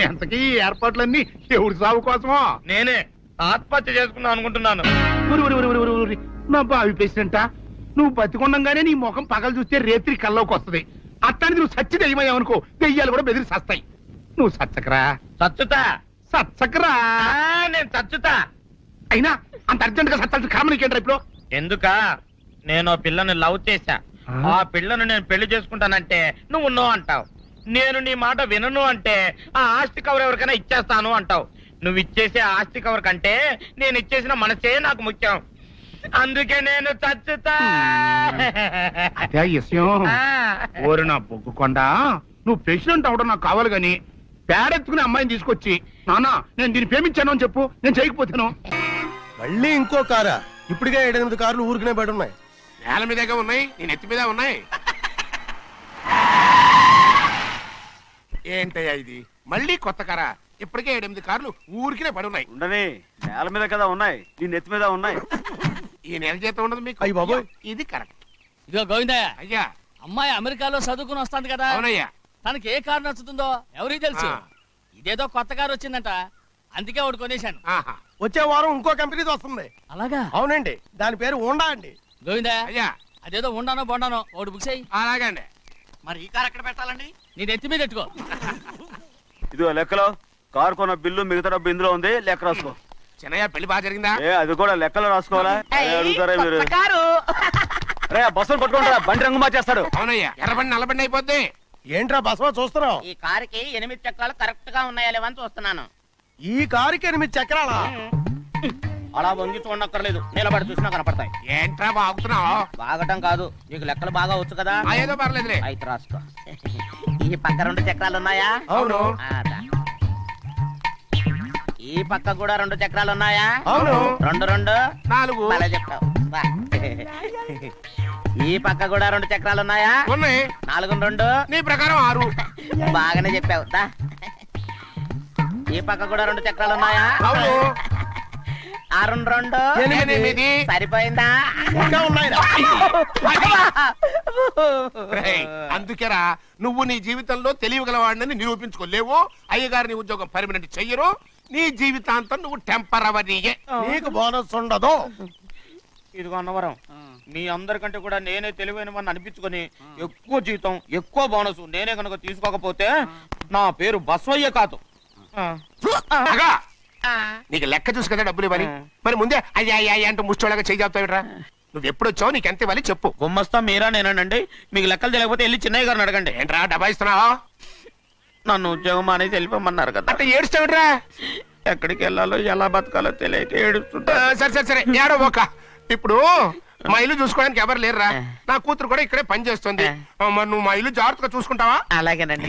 G: ఎంతకీ ఈ ఏర్పాట్లన్నీ ఎవరి సాగు కోసమో?
H: నేనే ఆత్మహత్య చేసుకుందాం అనుకుంటున్నాను.
G: నా బావి పేసినంట, నువ్వు బతికొండంగానే నీ ముఖం పగలు చూస్తే రేత్రి కల్లోకి వస్తుంది. అట్టానికి నువ్వు సచ్చి దెయ్యమయ్యావనుకో దెయ్యాలు కూడా బెదిరి సస్తాయి. నువ్వు సచ్చకరా
H: చచ్చుతా
G: సచ్చకరా.
H: నేను చచ్చుతా.
G: అయినా అంత అర్జెంట్ గా సత్తాల్సిన కారణం నీకేంట్రా ఇప్పుడు?
H: ఎందుక నేను పిల్లని లవ్ చేశా. ఆ పిల్లను నేను పెళ్లి చేసుకుంటానంటే నువ్వు నో అంటావు. నేను నీ మాట వినను అంటే ఆ ఆస్తి కవర్ ఎవరికైనా ఇచ్చేస్తాను అంటావు. నువ్వు ఇచ్చేసే ఆస్తి కవర్ కంటే నేను ఇచ్చేసిన మనసే నాకు ముఖ్యం. అందుకే నేను చచ్చుతా.
G: అదే విషయం. ఓరి నా బొగ్గుకొండ, నువ్వు ప్రెసిడెంట్ అవడం నాకు కావాలి గాని పేడెత్తుకుని అమ్మాయిని తీసుకొచ్చి నాన్న నేను దీన్ని ప్రేమించాను అని చెప్పు, నేను చేయకపోతాను.
Q: మళ్ళీ ఇంకో కారా? ఇప్పటికే 7-8 కార్లు ఊరికనే బయట ఉన్నాయి.
G: నేల మీదగా ఉన్నాయి, నేను ఎత్తి మీద ఉన్నాయి. ఏంటయ్యా ఇది మళ్ళీ కొత్త కారా? ఇప్పటికే 7-8 కార్లు ఊరికినే పడి ఉన్నాయి.
R: ఉండని నేల మీద కదా ఉన్నాయి, నీ నెత్తి మీద ఉన్నాయి.
G: ఈ నెల జీతం ఉండదు మీకు.
Q: అయ్యి బాబోయ్,
G: ఇది కరెక్ట్.
P: ఇదిగో గోవిందయ్య,
G: అయ్యా
P: అమ్మాయి అమెరికాలో చదువుకుని వస్తుంది కదా.
G: అవునయ్యా.
P: తనకి ఏ కారు నచ్చుతుందో ఎవరికి తెలుసు. ఇదేదో కొత్త కారు వచ్చిందంట, అందుకే ఒకటి కొనేశాను.
Q: వచ్చే వారం ఇంకో కంపెనీది వస్తుంది.
P: అలాగా?
Q: అవునండి, దాని పేరు హోండా అండి.
P: గోవిందయ్య,
G: అయ్యా
P: అదేదో ఉండానో బొండానో ఒకటి బుక్ చేయి.
G: అలాగండి.
R: మరి ఈ కారు ఎక్కడ పెట్టాలండి?
P: నీ నెత్తి మీద పెట్టుకో.
R: ఇదిగో లెక్కలో కారు కొన్న బిల్లు మిగతా డబ్బు ఇందులో ఉంది, లెక్క రాసుకో.
G: చిన్నయ్య పెళ్లి బాగా జరిగిందా?
R: అది కూడా లెక్కలో రాసుకోవాలా? అడుగుతారా మీరు? రే బస్సులు పట్టుకుంటా, బండి రంగు మార్చేస్తాడు.
G: అవునయ్యా, ఎర్రబండి నల్లబండి అయిపోద్ది.
Q: ఏంట్రా బసవా చూస్తున్నావు?
F: ఈ కారుకి 8 చక్రాలు కరెక్ట్ గా ఉన్నాయా లేవని చూస్తున్నాను.
Q: ఈ కారుకి 8 చక్రాలా?
F: అలా వంగి చూడక్కర్లేదు, నిలబడి చూసినా కనపడతాయి.
G: ఏంట్రా బాగుతున్నావు?
F: బాగటం కాదు, నీకు లెక్కలు బాగా వచ్చు కదా.
G: ఏదో పర్లేదులే.
F: అయితే రాసుకో. ఈ పక్క 2 చక్రాలు ఉన్నాయా?
Q: అవును.
F: ఈ పక్క కూడా 2 చక్రాలు ఉన్నాయా?
Q: అవును.
F: 2 2
G: 4.
F: అలా చెప్తావు. ఈ పక్క కూడా 2 చక్రాలు ఉన్నాయా?
G: ఉన్నాయి.
F: 4 2
G: నీ ప్రకారం 6.
F: బాగానే చెప్పావు. ఈ పక్క కూడా 2 చక్రాలు ఉన్నాయా?
G: అవును.
F: 6 2
G: 8.
F: సరిపోయిందా?
G: అందుకేరా నువ్వు నీ జీవితంలో తెలియగలవాడిని నిరూపించుకోలేవు. అయ్యగారు నీ ఉద్యోగం పర్మనెంట్ చెయ్యరు. నీ జీవితాంతం నువ్వు టెంపరవరీయే.
Q: నీకు బోనస్ ఉండదు.
H: ఇదిగో అన్నవరం, మీ అందరికంటే కూడా నేనే తెలివైన వాడిని అనిపించుకొని ఎక్కువ జీతం ఎక్కువ బోనస్ నేనే కనుక తీసుకోకపోతే నా పేరు బస్వయ్య కాదు.
G: నీకు లెక్క చూసి కదా డబ్బులు ఇవ్వాలి. మరి ముందే అయ్యా అయ్యా అంటూ ముష్టోళ్ళగా చేయి చెప్తావిడ్రా. నువ్వు ఎప్పుడు వచ్చావు, నీకు ఎంత ఇవ్వాలి చెప్పు.
H: గుమ్మస్తా మీరా నేనండి. మీకు లెక్కలు తెలియకపోతే వెళ్ళి చిన్నయ్య గారిని అడగండి.
G: ఏంట్రా డబ్బా ఇస్తున్నావా?
H: నన్ను ఉద్యోగం అనేది వెళ్ళిపోమన్నారు కదా.
G: అంటే ఏడుస్తావిడ్రా?
H: ఎక్కడికి వెళ్ళాలో ఎలా బతకాలో తెలియక ఏడుస్తుంటా.
G: సరే సరే సరే ఏడో ఒక. ఇప్పుడు మా ఇల్లు చూసుకోవడానికి ఎవరు లేరురా. నా కూతురు కూడా ఇక్కడే పని చేస్తుంది. మరి నువ్వు మా ఇల్లు జాగ్రత్తగా చూసుకుంటావా?
H: అలాగేనండి.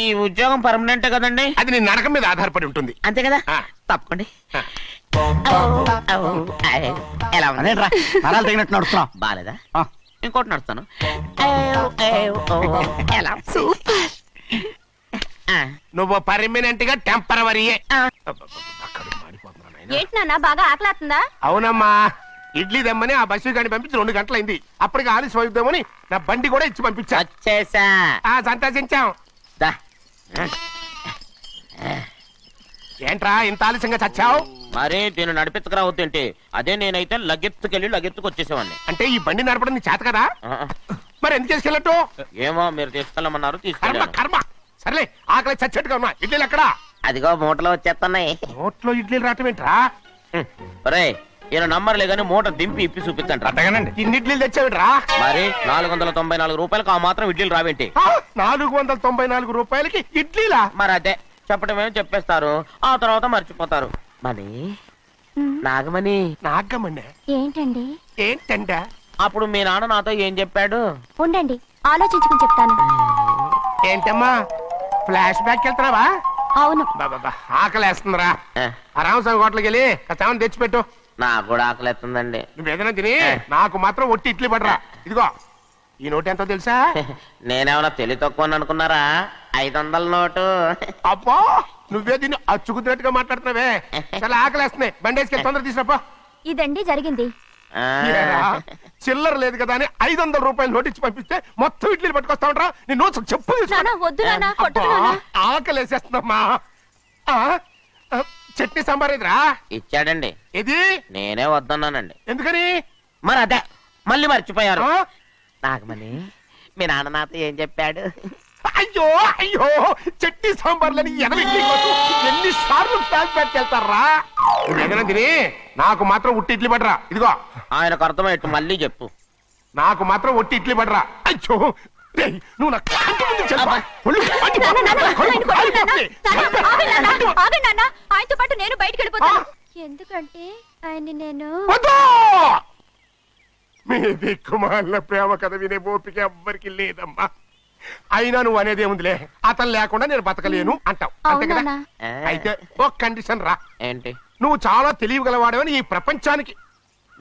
H: ఈ ఉద్యోగం పర్మనెంట్ కదండి?
G: అది నీ నరకం మీద ఆధారపడి ఉంటుంది.
F: అంతే కదా, తప్పకండి. ఎలా ఉంది?
R: నరాలు తగినట్టు నడుస్తున్నా.
F: బాలేదా? ఇంకోటి నడుస్తాను. ఎలా?
G: నువ్వు పర్మనెంట్ గా టెంపరవరీయే.
N: ఏంటి నాన్న బాగా ఆకలాతుందా?
G: అవునమ్మా, ఇడ్లీ దమ్మని ఆ బస్సు గాని పంపించి 2 గంటలైంది. అప్పటికి ఆలస్యం అవుతామని నా బండి కూడా ఇచ్చి పంపించా. సంతోషించాం.
F: దా.
G: ఏంట్రా ఇంత ఆలస్యంగా చచ్చావు?
H: మరి దీన్ని నడిపించకరావద్దేంటి? అదే నేనైతే లగెత్తుకెళ్ళి లగెత్తుకు వచ్చేసేవాడిని.
G: అంటే ఈ బండి నడపడం నీ చేత కదా? మరి ఎందుకు చేసుకెళ్ళట్టు?
H: ఏమో మీరు తీసుకెళ్ళమన్నారు, తీసుకెళ్ళాను.
G: కర్మ. సర్లే, ఆకలి చచ్చేట్టుగా ఉన్నా. ఇడ్లీలు ఎక్కడా?
H: అదిగో మూటలో వచ్చేస్తున్నాయి.
G: మూటలో ఇడ్లీలు రావటం ఏంట్రా?
H: రే ఈయన నంబర్లే గానీ మూట దింపి ఇప్పి చూపించండి.
G: అట్టగానండి. ఇన్ని ఇడ్లీలు తెచ్చావిడ్రా?
H: మరి 494 రూపాయలకు ఆ మాత్రం ఇడ్లీలు రావేంటి?
G: 494 రూపాయలకి ఇడ్లీలా?
H: మరి అదే చెప్పడమేమో చెప్పేస్తారు, ఆ తర్వాత మర్చిపోతారు. మనీ నాగమణి.
G: నాగమణి
N: ఏంటండి?
G: ఏంటంటే
H: అప్పుడు మీ నాన్న నాతో ఏం చెప్పాడు?
N: ఉండండి, ఆలోచించుకుని చెప్తాను.
G: ఏంటమ్మా, ఫ్లాష్ బ్యాక్ వెళ్తున్నావా?
N: అవును.
G: ఆకలేస్తుందిరా. ఆ రామస్వామి హోటల్కి వెళ్ళి కచ్చామని తెచ్చిపెట్టు.
H: నాకు కూడా ఆకలేస్తుందండి.
G: నువ్వేదైనా తిని నాకు మాత్రం ఒట్టి ఇడ్లీ పడరా. ఇదిగో ఈ నోటు ఎంతో తెలుసా?
H: నేనేమన్నా తెలివి తక్కువ అనుకున్నారా? 500 నోటు.
G: అబ్బో, నువ్వే దీన్ని అచ్చుకుతున్నట్టుగా మాట్లాడుతున్నావే. చాలా ఆకలేస్తున్నాయి, బండేసుకెళ్ళి తొందర తీసినప్ప.
N: ఇదండి జరిగింది.
G: చిల్లర లేదు కదా అని 500 రూపాయలు నోటు ఇచ్చి పంపిస్తే మొత్తం ఇడ్లీలు పట్టుకొస్తా ఉంటా. నీ నోట్స్ చెప్పు. ఆకలేసేస్తుందమ్మా. చట్నీ సాంబార్ ఇదిరా?
H: ఇచ్చాడండి.
G: ఇది
H: నేనే వద్దన్నానండి.
G: ఎందుకని?
H: మరి అదే మళ్ళీ మర్చిపోయారు. నాగమణి మీ నాన్న నాతో ఏం చెప్పాడు?
G: అయ్యో అయ్యో, చట్నీ సాంబార్లని ఎన్నిసార్లు ఫ్లాష్ బ్యాక్ వెళ్తారా? ఏదైనా తిని నాకు మాత్రం ఉట్టి ఇడ్లీ పడరా. ఇదిగో
H: ఆయనకు అర్థమయ్యట్టు మళ్ళీ చెప్పు.
G: నాకు మాత్రం ఒట్టి ఇడ్లీ పడరా. అయ్యో నువ్వు నాకు
N: ఆయనతో పాటు నేను బయటకు వెళ్ళిపోతాను. ఎందుకంటే ఆయన నేను
G: మీ దిక్కుమాల ప్రేమ కథ వినే ఓపిక ఎవ్వరికి లేదమ్మా. అయినా నువ్వు అనేది ఏముందిలే, అతను లేకుండా నేను బతకలేను అంటావు, అంతే కదా? అయితే ఒక కండిషన్ రా.
H: ఏంటి?
G: నువ్వు చాలా తెలియగలవాడవని ఈ ప్రపంచానికి,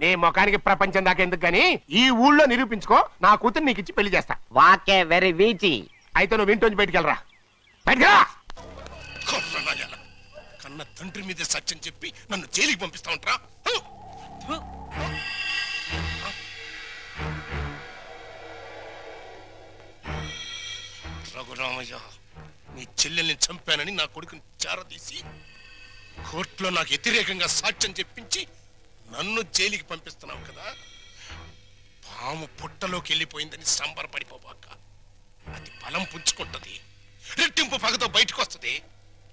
G: నీ ముఖానికి ప్రపంచం దాకా ఎందుకు గానీ ఈ ఊళ్ళో నిరూపించుకో. నా కూతురు నీకు ఇచ్చి పెళ్లి చేస్తా.
H: వాకే వెరీ వీచి.
G: అయితే నువ్వు ఇంటి బయటికి వెళ్ళరా. బయటకెళ్ళరా.
C: కన్న తండ్రి మీద సత్యం చెప్పి నన్ను జైలుకి పంపిస్తా ఉంటా. రఘురామయ్య, నీ చెల్లెల్ని చంపానని నా కొడుకుని చారదీసి కోర్టులో నాకు వ్యతిరేకంగా సాక్ష్యం చెప్పించి నన్ను జైలుకి పంపిస్తున్నావు కదా. పాము పుట్టలోకి వెళ్ళిపోయిందని సంబరపడిపోబాక. అది బలం పుంజుకుంటది, రెట్టింపు పగతో బయటకు వస్తుంది,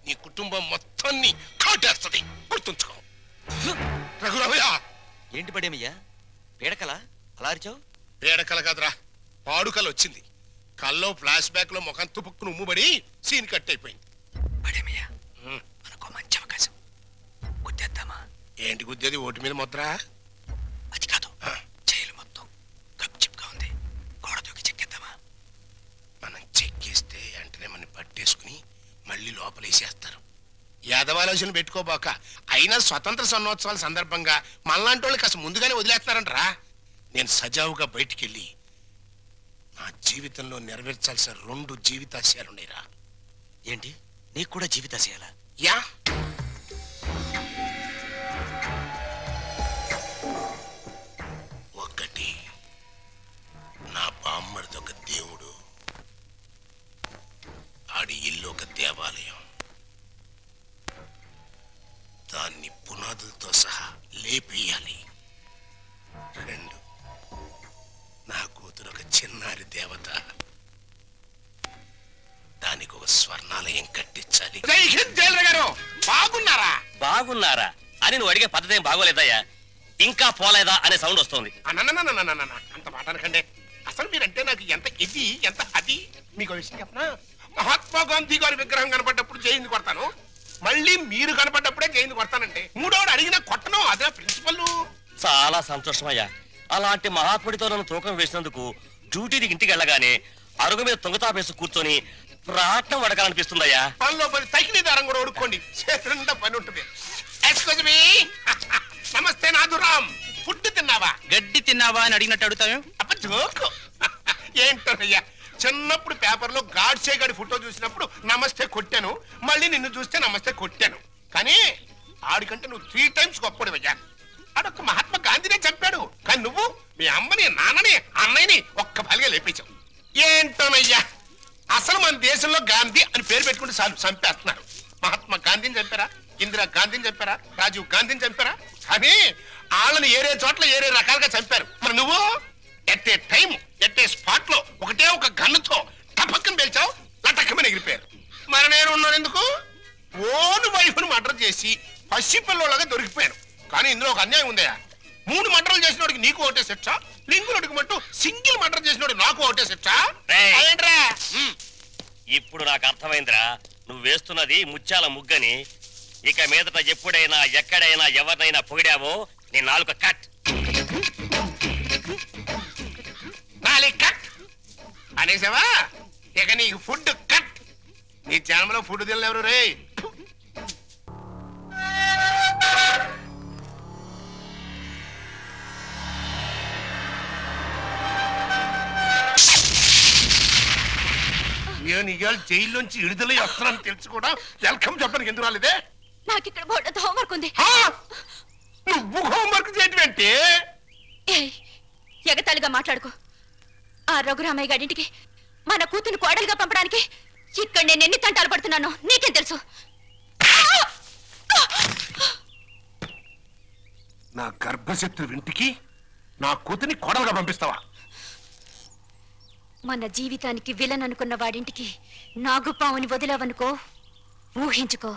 C: నీ కుటుంబం మొత్తాన్ని కాటేస్తుంది. గుర్తుంచుకో. రఘురామయ్య.
S: ఏంటి పడేమయ్యా, పీడకల అలా అరిచావు?
C: పీడకల కాదురా, పాడుకల వచ్చింది. కల్లో ఫ్లాష్ బ్యాక్ లో ముఖం తుపుక్కును ఉమ్ముబడి సీన్ కట్ అయిపోయింది.
S: మనకు మంచి అవకాశం, గుద్దేద్దామా?
C: ఏంటి గుద్దేది? ఓటు మీద ముద్ర?
S: అది కాదు, జైలు మొత్తం గప్చిప్గా ఉంది, గోడ దూకి చెక్కేద్దామా?
C: మనం చెక్కేస్తే వెంటనే మనం పట్టేసుకుని మళ్ళీ లోపలేసేస్తారు. యాదవాలోచన పెట్టుకోబాక. అయినా స్వతంత్ర సన్నోత్సవాల సందర్భంగా మనలాంటి వాళ్ళు కాస్త ముందుగానే వదిలేస్తున్నారంటరా. నేను సజావుగా బయటికెళ్ళి నా జీవితంలో నెరవేర్చాల్సిన 2 జీవితాశయాలున్నాయిరా.
S: ఏంటి, నీకు కూడా జీవితాశయాలా?
C: యా. ఒకటి, నా బామ్మడిది ఒక దేవుడు, ఆడి ఇల్లు ఒక దేవాలయం, దాన్ని పునాదులతో సహా లేపేయాలి. 2, నా కూతురు ఒక చిన్నారి దేవత, దానికి ఒక స్వర్ణాలయం కట్టించాలి. బాగున్నారా?
S: బాగున్నారా అని నువ్వు అడిగే పద్ధతి ఏం బాగోలేదయ్యా. ఇంకా పోలేదా అనే సౌండ్ వస్తుంది.
C: అంత మాట అనకండి. అసలు మీరంటే నాకు ఎంత ఇది ఎంత అది. మీకు విషయం చెప్పనా? మహాత్మా గాంధీ గారి విగ్రహం కనపడ్డప్పుడు జైలు కొడతాను, మళ్ళీ మీరు కనపడ్డప్పుడే జైలు కొడతానంటే. మూడోడు అడిగినా కొట్టను, అదే ప్రిన్సిపల్.
S: చాలా సంతోషం అయ్యా. అలాంటి మహాత్ముడితో నన్ను తూకం వేసినందుకు డ్యూటీకి ఇంటికి వెళ్ళగానే అరుగు మీద తొంగతాపేసి కూర్చొని ప్రాణం వడకాలనిపిస్తుందయ్యా.
C: పనిలో పని తగిన దారం కూడా ఓడుకోండి, చేతులంతా పని ఉంటుంది. Excuse me. నమస్తే నాథురామ్. ఫుడ్ తిన్నావా?
S: గడ్డి తిన్నావా అని అడిగినట్టు అడుగుతావు.
C: ఏంటోనయ్యా, చిన్నప్పుడు పేపర్లో గాడ్సే గాడి ఫోటో చూసినప్పుడు నమస్తే కొట్టాను, మళ్ళీ నిన్ను చూస్తే నమస్తే కొట్టాను. కానీ ఆడికంటే నువ్వు 3 టైమ్స్ గొప్పడివయ్యా. ఆడొక్క మహాత్మా గాంధీనే చంపాడు, కానీ నువ్వు మీ అమ్మని నాన్నని అన్నయ్యని ఒక్క బలిగా లేపించావు. ఏంటోనయ్యా, అసలు మన దేశంలో గాంధీ అని పేరు పెట్టుకుంటే చాలు చంపేస్తున్నారు. మహాత్మా గాంధీని చంపారా? ఇందిరా గాంధీని చంపారా, రాజీవ్ గాంధీని చంపారా, కానీ వాళ్ళని ఏరే చోట్ల ఏరే రకాలుగా చంపారు. మరి నువ్వు at a time at a spot లో ఒకటే ఒక గన్నుతో టపక్కన పేల్చావు, లటక్కమని ఎగిరిపోయారు. మరి నేను ఉన్నాను ఎందుకు? ఓను వైఫ్ను మర్డర్ చేసి పసిపిల్లలాగా దొరికిపోయాను. కానీ ఇందులో ఒక అన్యాయం ఉందయా. 3 మర్డర్లు చేసినోడికి నీకు ఒకటే శిక్ష, లింగులకి మట్టు సింగిల్ మర్డర్ చేసినోడు నాకు ఒకటే శిక్ష.
S: ఇప్పుడు నాకు అర్థమైందిరా, నువ్వు వేస్తున్నది ముత్యాల ముగ్గని. ఇక మీదట ఎప్పుడైనా ఎక్కడైనా ఎవరినైనా పొగిడావో నీ నాలుక కట్.
C: కట్ అనేసావా? ఇక నీకు ఫుడ్ కట్. నీ జన్మలో ఫుడ్ తినలేవరు రే. నేను ఇవాళ జైల్లోంచి విడుదలై వస్తున్నాను తెలుసు కూడా వెల్కమ్ చెప్పడానికి ఎందుకు రాలేదే?
N: నాకు ఇక్కడ బోర్డు హోంవర్క్ ఉంది.
C: నువ్వు హోంవర్క్ చేయటం ఏంటి?
N: ఎగతాళిగా మాట్లాడుకో. ఆ రఘురామయ్య గారింటికి మన కూతురు కోడలుగా పంపడానికి ఇక్కడ నేను ఎన్ని తంటాలు పడుతున్నానో నీకేం తెలుసు?
C: నా గర్భశత్రు ఇంటికి నా కూతుని కోడలుగా పంపిస్తావా?
N: మన జీవితానికి విలన్ అనుకున్న వాడింటికి నాగుపావుని వదిలావనుకో, ఊహించుకో.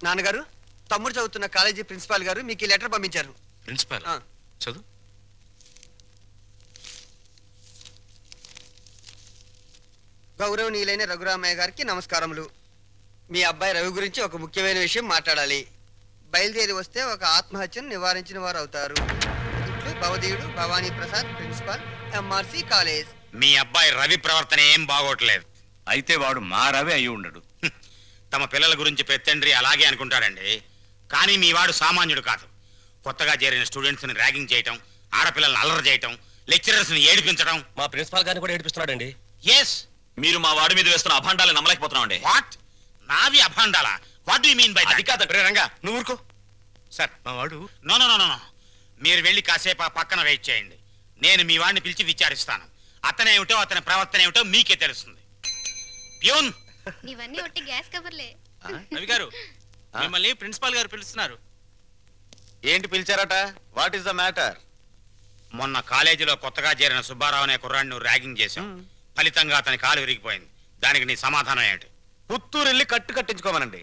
K: నాన్నగారు, తమ్ముడు చదువుతున్న కాలేజీ ప్రిన్సిపాల్ గారు మీకు ఈ లెటర్ పంపించారు.
T: ప్రిన్సిపాల్ చదువు.
K: గౌరవనీయులైన రఘురామయ్య గారికి నమస్కారములు. మీ అబ్బాయి రవి గురించి ఒక ముఖ్యమైన విషయం మాట్లాడాలి. బయలుదేరి వస్తే ఒక ఆత్మహత్యను నివారించిన వారు అవుతారు. ఇట్లు భవదీయుడు Bhavani Prasad, principal, MRC college.
H: మీ అబ్బాయి రవి ప్రవర్తన ఏం బాగోట్లేదు.
T: అయితే వాడు మా రవి అయి ఉండడు.
H: తమ పిల్లల గురించి పెత్తండ్రి అలాగే అనుకుంటాడండి. కానీ మీ వాడు సామాన్యుడు కాదు. కొత్తగా చేరిన స్టూడెంట్స్ ని ర్యాగింగ్ చేయటం, ఆడపిల్లల్ని అల్లరి చేయటం, లెక్చరర్స్ ని ఏడిపించడం.
S: మా ప్రిన్సిపాల్ గారిని కూడా ఏడిపిస్తున్నాడండి.
H: ఎస్,
S: మీరు మా వాడి మీద వేస్తున్న అభాండాలను నమ్మలేకపోతున్నామండి.
H: వాట్? నావి అభాండాలా? What do you mean by that?
S: అది కాదండి రంగా, నువ్వు ఊరుకో.
H: సార్, మా వాడు నో నో నో నో. మీరు వెళ్ళి కాసేపు ఆ పక్కన వెయిట్ చేయండి. నేను మీ వాడిని పిలిచి విచారిస్తాను. అతనేమిటో అతని ప్రవర్తన ఏమిటో మీకే తెలుస్తుంది. ప్యూన్,
U: ఇవన్నీ ఒట్టి గ్యాస్ కవర్లే.
H: రవి గారు, మిమ్మల్ని ప్రిన్సిపాల్ గారు పిలుస్తున్నారు.
S: ఏంటి పిలిచారట? What is the matter?
H: మొన్న కాలేజీలో కొత్తగా చేరిన సుబ్బారావు అనే కుర్రాడిని ర్యాగింగ్ చేశాం. ఫలితంగా అతని కాలు విరిగిపోయింది. దానికి నీ సమాధానం ఏంటి?
S: పుత్తూరు వెళ్ళి కట్టించుకోమనండి.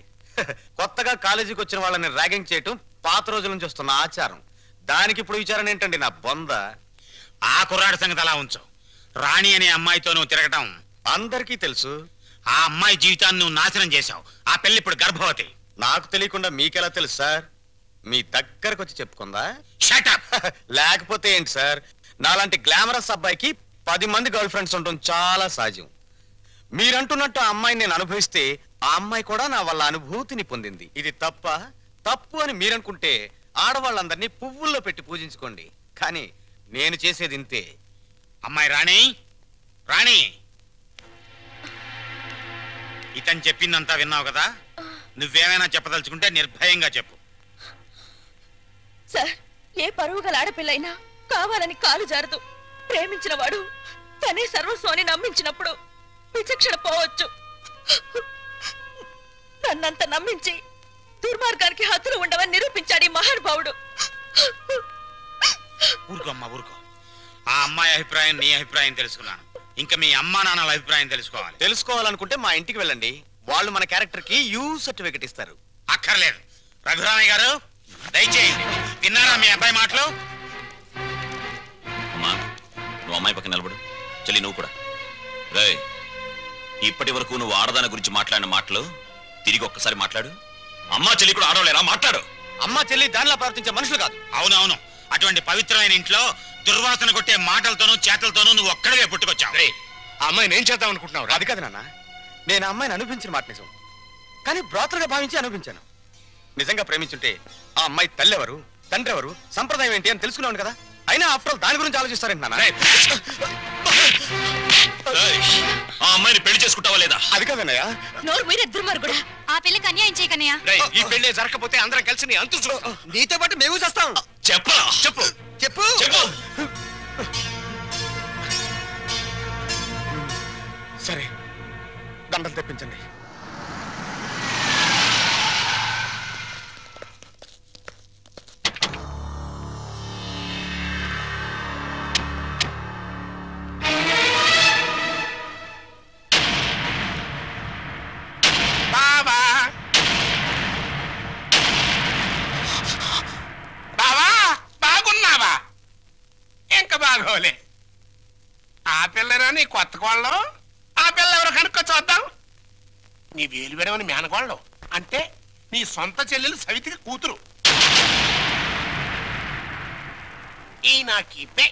S: కొత్తగా కాలేజీకి వచ్చిన వాళ్ళని ర్యాగింగ్ చేయటం పాత రోజుల నుంచి వస్తున్న ఆచారం. దానికి ఇప్పుడు విచారణ ఏంటండి నా బొంద?
H: ఆ కుర్రాడి సంగతి అలా ఉంచు. రాణి అనే అమ్మాయితో నువ్వు తిరగటం
S: అందరికీ తెలుసు.
H: ఆ అమ్మాయి జీవితాన్ని నువ్వు నాశనం చేశావు. ఆ పెళ్లి ఇప్పుడు గర్భవతి.
S: నాకు తెలియకుండా మీకెలా తెలుసు సార్? మీ దగ్గరకు వచ్చి చెప్పుకుందా?
H: Shut up.
S: లేకపోతే ఏంటి సార్, నాలాంటి గ్లామరస్ అబ్బాయికి 10 మంది గర్ల్ ఫ్రెండ్స్ ఉండటం చాలా సహజం. మీరంటున్నట్టు ఆ అమ్మాయిని నేను అనుభవిస్తే ఆ అమ్మాయి కూడా నా వల్ల అనుభూతిని పొందింది. ఇది తప్పు అని మీరనుకుంటే ఆడవాళ్ళందరినీ పువ్వుల్లో పెట్టి పూజించుకోండి. కానీ నేను చేసేది ఇంతే.
H: అమ్మాయి రాణి, రాణి, ఇతను చెప్పిందంతా విన్నావు కదా? నువ్వేమైనా చెప్పదలుచుకుంటే నిర్భయంగా చెప్పు.
V: సార్, ఏ పరువు గల ఆడపిల్లైనా కావాలని కాలు జారదు. ప్రేమించిన వాడు తనే సర్వస్వాన్ని నమ్మించినప్పుడు విచక్షణ పోవచ్చు. నన్నంత నమ్మించి దుర్మార్గానికి హద్దులు ఉండవని నిరూపించాడు ఈ మహానుభావుడు.
H: ఊరుకో అమ్మా, ఊరుకో. ఆ అమ్మాయి అభిప్రాయం నీ అభిప్రాయం తెలుసుకున్నాను. ఇంకా మీ అమ్మా నాన్నల అభిప్రాయం
S: తెలుసుకోవాలనుకుంటే మా ఇంటికి వెళ్ళండి. వాళ్ళు మన క్యారెక్టర్ కి యూ సర్టిఫికెట్ ఇస్తారు.
H: అక్కర్లేదు. రఘురామయ్య గారు, దయచేయండి. విన్నారా మీ అబ్బాయి మాటలు?
S: అమ్మా, నువ్వు అమ్మాయి పక్కన నిలబడు. చెల్లి నువ్వు కూడా. రే, ఇప్పటి వరకు నువ్వు ఆడదాని గురించి మాట్లాడిన మాటలు తిరిగి ఒక్కసారి మాట్లాడు. అమ్మా చెల్లి కూడా ఆడవలేరా? మాట్లాడు. అమ్మా చెల్లి దానిలా ప్రవర్తించే మనుషులు కాదు.
H: అవునవును. అటువంటి పవిత్రమైన ఇంట్లో దుర్వాసన కొట్టే మాటలతోనూ చేతలతోనూ నువ్వు ఒక్కడవే పుట్టుకొచ్చావు.
S: ఆ అమ్మాయిని ఏం చేద్దాం అనుకుంటున్నావు? అది కాదు నాన్న, నేను ఆ అమ్మాయిని అనిపించిన మాట నిజం. కానీ బ్రోతలుగా భావించి అనిపించాను. నిజంగా ప్రేమించుంటే ఆ అమ్మాయి తల్లి ఎవరు, తండ్రి ఎవరు, సంప్రదాయం ఏంటి అని తెలుసుకున్నాను కదా. అయినా ఆఫ్టర్ ఆల్ దాని గురించి ఆలోచిస్తారేంటి నాన్న? ఆ అమ్మాయిని పెళ్లి చేసుకుంటావా లేదా? అది కాదన్నయ్య.
V: నోరు మీరే దుర్మార్గుడా.
N: ఆ పిల్లకి అన్యాయం చేయకన్నయ్యా.
S: ఈ పెళ్లి జరగకపోతే అందరం కలిసి నీ అంతు నీతో పాటు మేము చేస్తాం. చెప్పు చెప్పు చెప్పు చెప్పు.
G: సరే, దండలు తెప్పించండి. బాబా బాబా, బాగున్నావా? ఇంకా బాగోలే. ఆ పిల్లరా నీ కొత్త కోళ్ళం? ఆ పిల్ల ఎవరో కనుక్కో చూద్దాం. నీ వేలు విడవని మేనకోళ్ళం అంటే నీ సొంత చెల్లెలు సవితికి కూతురు. ఈ నా కీపే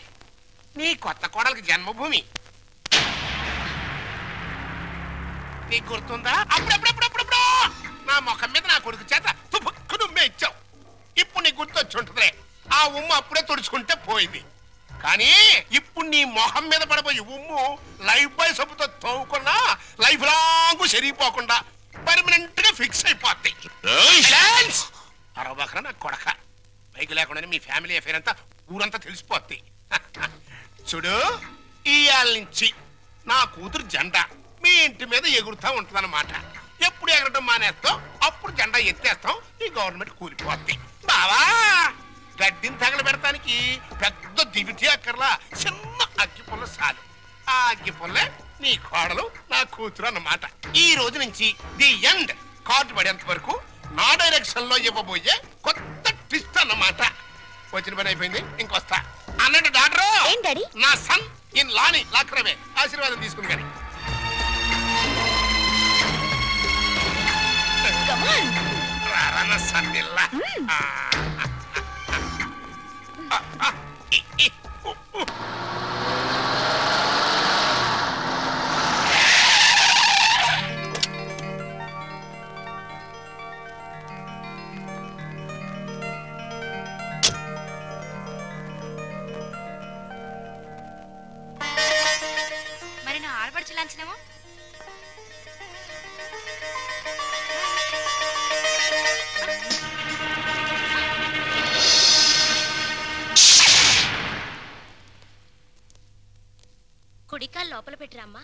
G: నీ కొత్త కోడలకి జన్మభూమి. నీకు గుర్తుందా? అప్పుడప్పుడప్పుడప్పుడు నా ముఖం మీద నా కొడుకు చేత తుపుక్కు నువ్వే ఇచ్చావు. ఇప్పుడు నీకు గుర్తొచ్చి ఉంటుందిలే. ఆ ఉమ్ము అప్పుడే తుడుచుకుంటే పోయింది. కానీ ఇప్పుడు నీ మొహం మీద పడబోయే ఉమ్ము లైఫ్ బాయ్ సబ్బుతో తోవుకున్నా లైఫ్ లాంగ్ సరిగిపోకుండా పర్మనెంట్ గా ఫిక్స్ అయిపోద్ది. అరవకరా నా కొడక. బైక్ లేకుండానే మీ ఫ్యామిలీ అఫేర్ అంతా ఊరంతా తెలిసిపోద్ది. చూడు, ఇయాల నుంచి నా కూతురు జెండా మీ ఇంటి మీద ఎగురుతా ఉంటుందన్నమాట. ఎప్పుడు ఎగరటం మానేస్తాం అప్పుడు జెండా ఎత్తేస్తాం. ఈ గవర్నమెంట్ కూలిపోద్ది. బావా, గడ్డిని తగలబెడటానికి పెద్ద దివిటి అక్కర్లా, చిన్న అగ్గి పుల్ల చాలు. ఆ అగ్గి పుల్లే నీ కోడలు నా కూతురు అన్నమాట. ఈ రోజు నుంచి ది ఎండ్ కార్డు పడేంత వరకు నా డైరెక్షన్ లో ఇవ్వబోయే కొత్త ట్విస్ట్ అన్నమాట. వచ్చిన పని అయిపోయింది, ఇంకొస్తా. అన్నట్టు డాక్టర్, నా సన్ ఇన్ లాని లాక్రమే ఆశీర్వాదం తీసుకుని కానీ రారన్న సన్నిల్లా.
U: మరి నా ఆడపడుచు లాంఛనమో? కుడికాలు లోపల పెట్టిరమ్మా.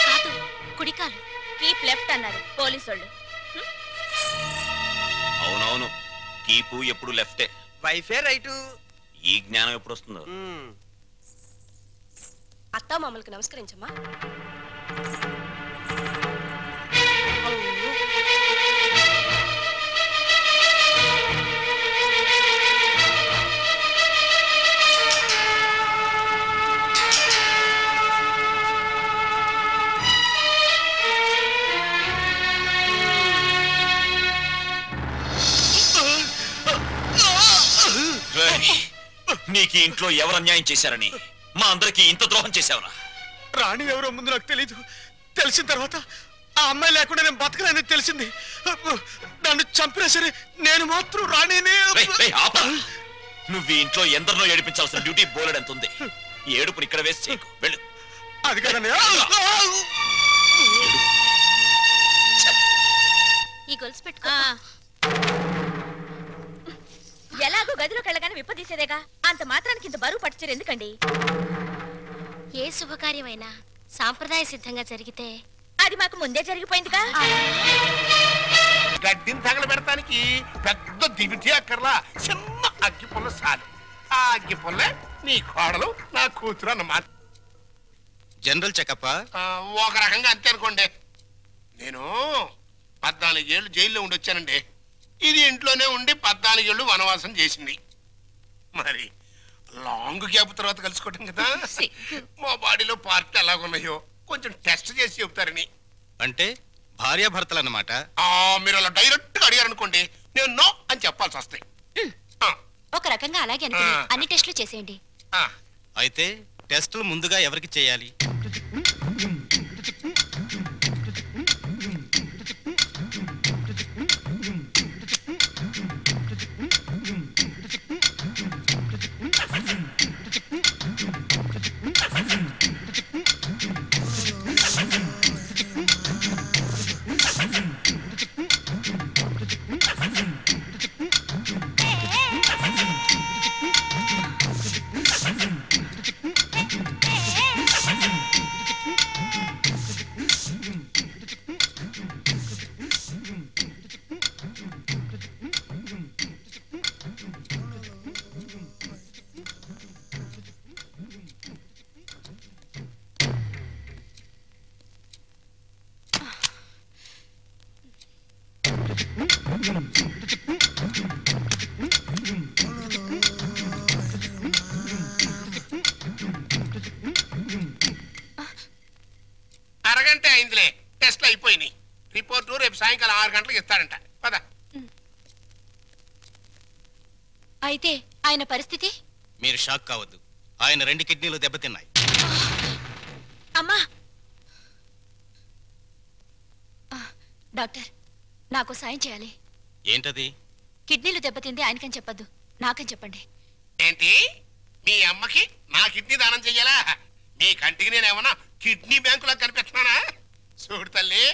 U: కాదు, కుడికాలు. కీప్ లెఫ్ట్ అన్నారు పోలీసోళ్ళు.
S: అవునవును, కీపు ఎప్పుడు లెఫ్టే.
K: వైఫే రైటు.
S: ఈ జ్ఞానం ఎప్పుడు వస్తుందో.
V: అత్తా మామూలుకి నమస్కరించమ్మా.
S: నీకు ఇంట్లో ఎవరు అన్యాయం చేశారని మా అందరికి ఇంత ద్రోహం చేశావురా?
K: రాణి ఎవరో ముందు నాకు తెలీదు. తెలిసిన తర్వాత ఆ అమ్మాయి లేకుండా నేను బతకలేని తెలిసింది. నన్ను చంపినా సరే నేను మాత్రం రాణినే.
S: నువ్వు ఈ ఇంట్లో ఎందరినో ఏడిపించాల్సిన డ్యూటీ బోలెడంత ఉంది. ఈ ఏడుపుని ఇక్కడ వేసి చేయకు, వెళ్ళు.
K: అది కదండి.
V: ఈ గొలుసు పెట్టుకో. ఎలాగో గదిలోకి వెళ్ళగానే విప్పదీసేదేగా, అంత మాత్రానికి ఇంత బరువు పట్టుచరు ఎందుకండి?
U: ఏ శుభకార్యమైనా సాంప్రదాయ సిద్ధంగా జరిగితే
V: అది మాకు ముందే జరిగిపోయిందిగా.
G: గడ్డిని తగలబెడటానికి పెద్ద దివిటి అక్కర్లా, చిన్న అగ్గి పుల్ల చాలు. ఆ అగ్గి పుల్లే నీ కోడలు నా కూతురు అన్నమాట.
S: జనరల్ చెకప్
G: ఒక రకంగా అంతే అనుకోండి. నేను 14 ఏళ్ళు జైల్లో ఉండొచ్చానండి. ఇది ఇంట్లోనే ఉండి 14 ఏళ్ళు వనవాసం చేసింది. మరి లాంగ్ గ్యాప్ తర్వాత కలుసుకోవటం కదా. మా బాడీలో పార్ట్ ఎలాగున్నాయో కొంచెం టెస్ట్ చేసి చెబుతారని.
S: అంటే భార్యాభర్తలు అన్నమాట.
G: మీరు అలా డైరెక్ట్ గా అడిగారనుకోండి, నేను నో అని చెప్పాల్సి వస్తాయి.
U: ఒక రకంగా అలాగే అనుకుని అన్ని టెస్టులు చేసేయండి.
S: అయితే టెస్టులు ముందుగా ఎవరికి చేయాలి?
G: అయిందిలే, టెస్ట్లు అయిపోయినాయి. రిపోర్టు రేపు సాయంకాలం 6 గంటలకు ఇస్తాడంట. పద.
U: అయితే ఆయన పరిస్థితి?
S: మీరు షాక్ కావద్దు, ఆయన 2 కిడ్నీలు దెబ్బతిన్నాయి.
U: అమ్మా డాక్టర్, నాకు సాయం చేయాలి.
S: ఏంటది?
U: కిడ్నీలు దెబ్బతింది ఆయనకని చెప్పద్దు, నాకని చెప్పండి.
G: ఏంటి? మీ అమ్మకి నా కిడ్నీ దానం చెయ్యాలా? నీ కంటికి నేనేమన్నా కిడ్నీ బ్యాంకులా కనిపిస్తున్నానా? చూడు తల్లి,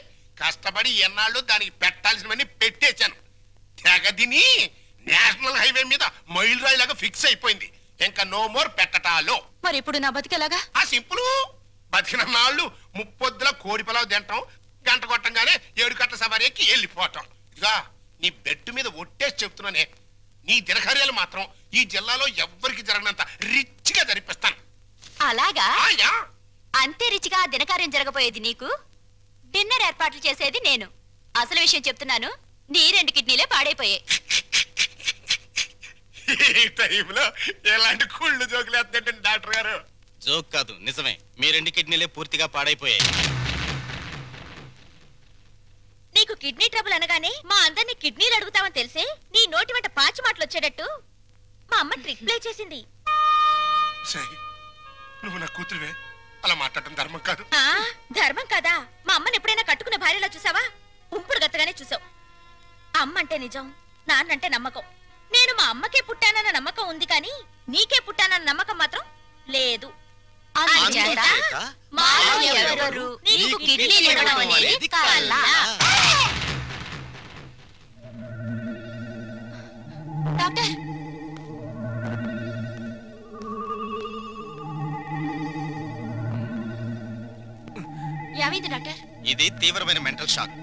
G: కష్టపడి ఎన్నాళ్ళు దానికి పెట్టాల్సినవన్నీ పెట్టేశాను. తెగదిని నేషనల్ హైవే మీద మైల్ రాయిలాగా ఫిక్స్ అయిపోయింది. ఇంకా నో మోర్ పెట్టటాలో.
U: మరి ఇప్పుడు నా బతికేలాగా?
G: ఆ సింపుల్. బతికిన నాళ్ళు ముప్పొద్దుల కోడి పొలావు తింటాం, గంట కొట్టంగానే 7 కట్ల సవారీ ఎక్కి వెళ్ళిపోవటం. ఇదిగా నీ బెడ్ మీద ఒట్టేసి చెప్తున్నానే, నీ దినకార్యాలు మాత్రం ఈ జిల్లాలో ఎవ్వరికి జరగనంత రిచ్గా జరిపిస్తాను.
U: అలాగా? అంతే రిచిగా దినకార్యం జరగబోయేది నీకు, డిన్నర్ ఏర్పాట్లు చేసేది నేను. అసలు విషయం చెప్తున్నాను, నీ 2 కిడ్నీలే పాడైపోయాయి.
G: ఈ టైంలో ఎలాంటి కుళ్ళు జోకులు వేస్తుంటే డాక్టర్ గారు?
S: జోక్ కాదు, నిజమే. మీ 2 కిడ్నీలే పూర్తిగా పాడైపోయాయి.
U: నీకు కిడ్నీ ట్రబుల్ అనగానే మా అందరినీ కిడ్నీలు అడుగుతామని తెలిసే నీ నోటి వెంట పాచి మాటలు వచ్చేటట్టు మా అమ్మ ట్రిక్ ప్లే చేసింది.
G: నువ్వు నా కూతురువే, అలా మాట్లాడటం ధర్మం కాదు.
U: ధర్మం కాదా? మా అమ్మని ఎప్పుడైనా కట్టుకున్న భార్యలా చూసావా? ఉంపుడు గత్తగానే చూసావు. అమ్మ అంటే నిజం, నాన్నంటే నమ్మకం. నేను మా అమ్మకే పుట్టానన్న నమ్మకం ఉంది, కానీ నీకే పుట్టానన్న నమ్మకం మాత్రం లేదు. నీకు కిడ్నీలు ఇవ్వడం అనేది కల. డాక్టర్, ఏమైంది డాక్టర్?
S: ఇది తీవ్రమైన మెంటల్ షాక్.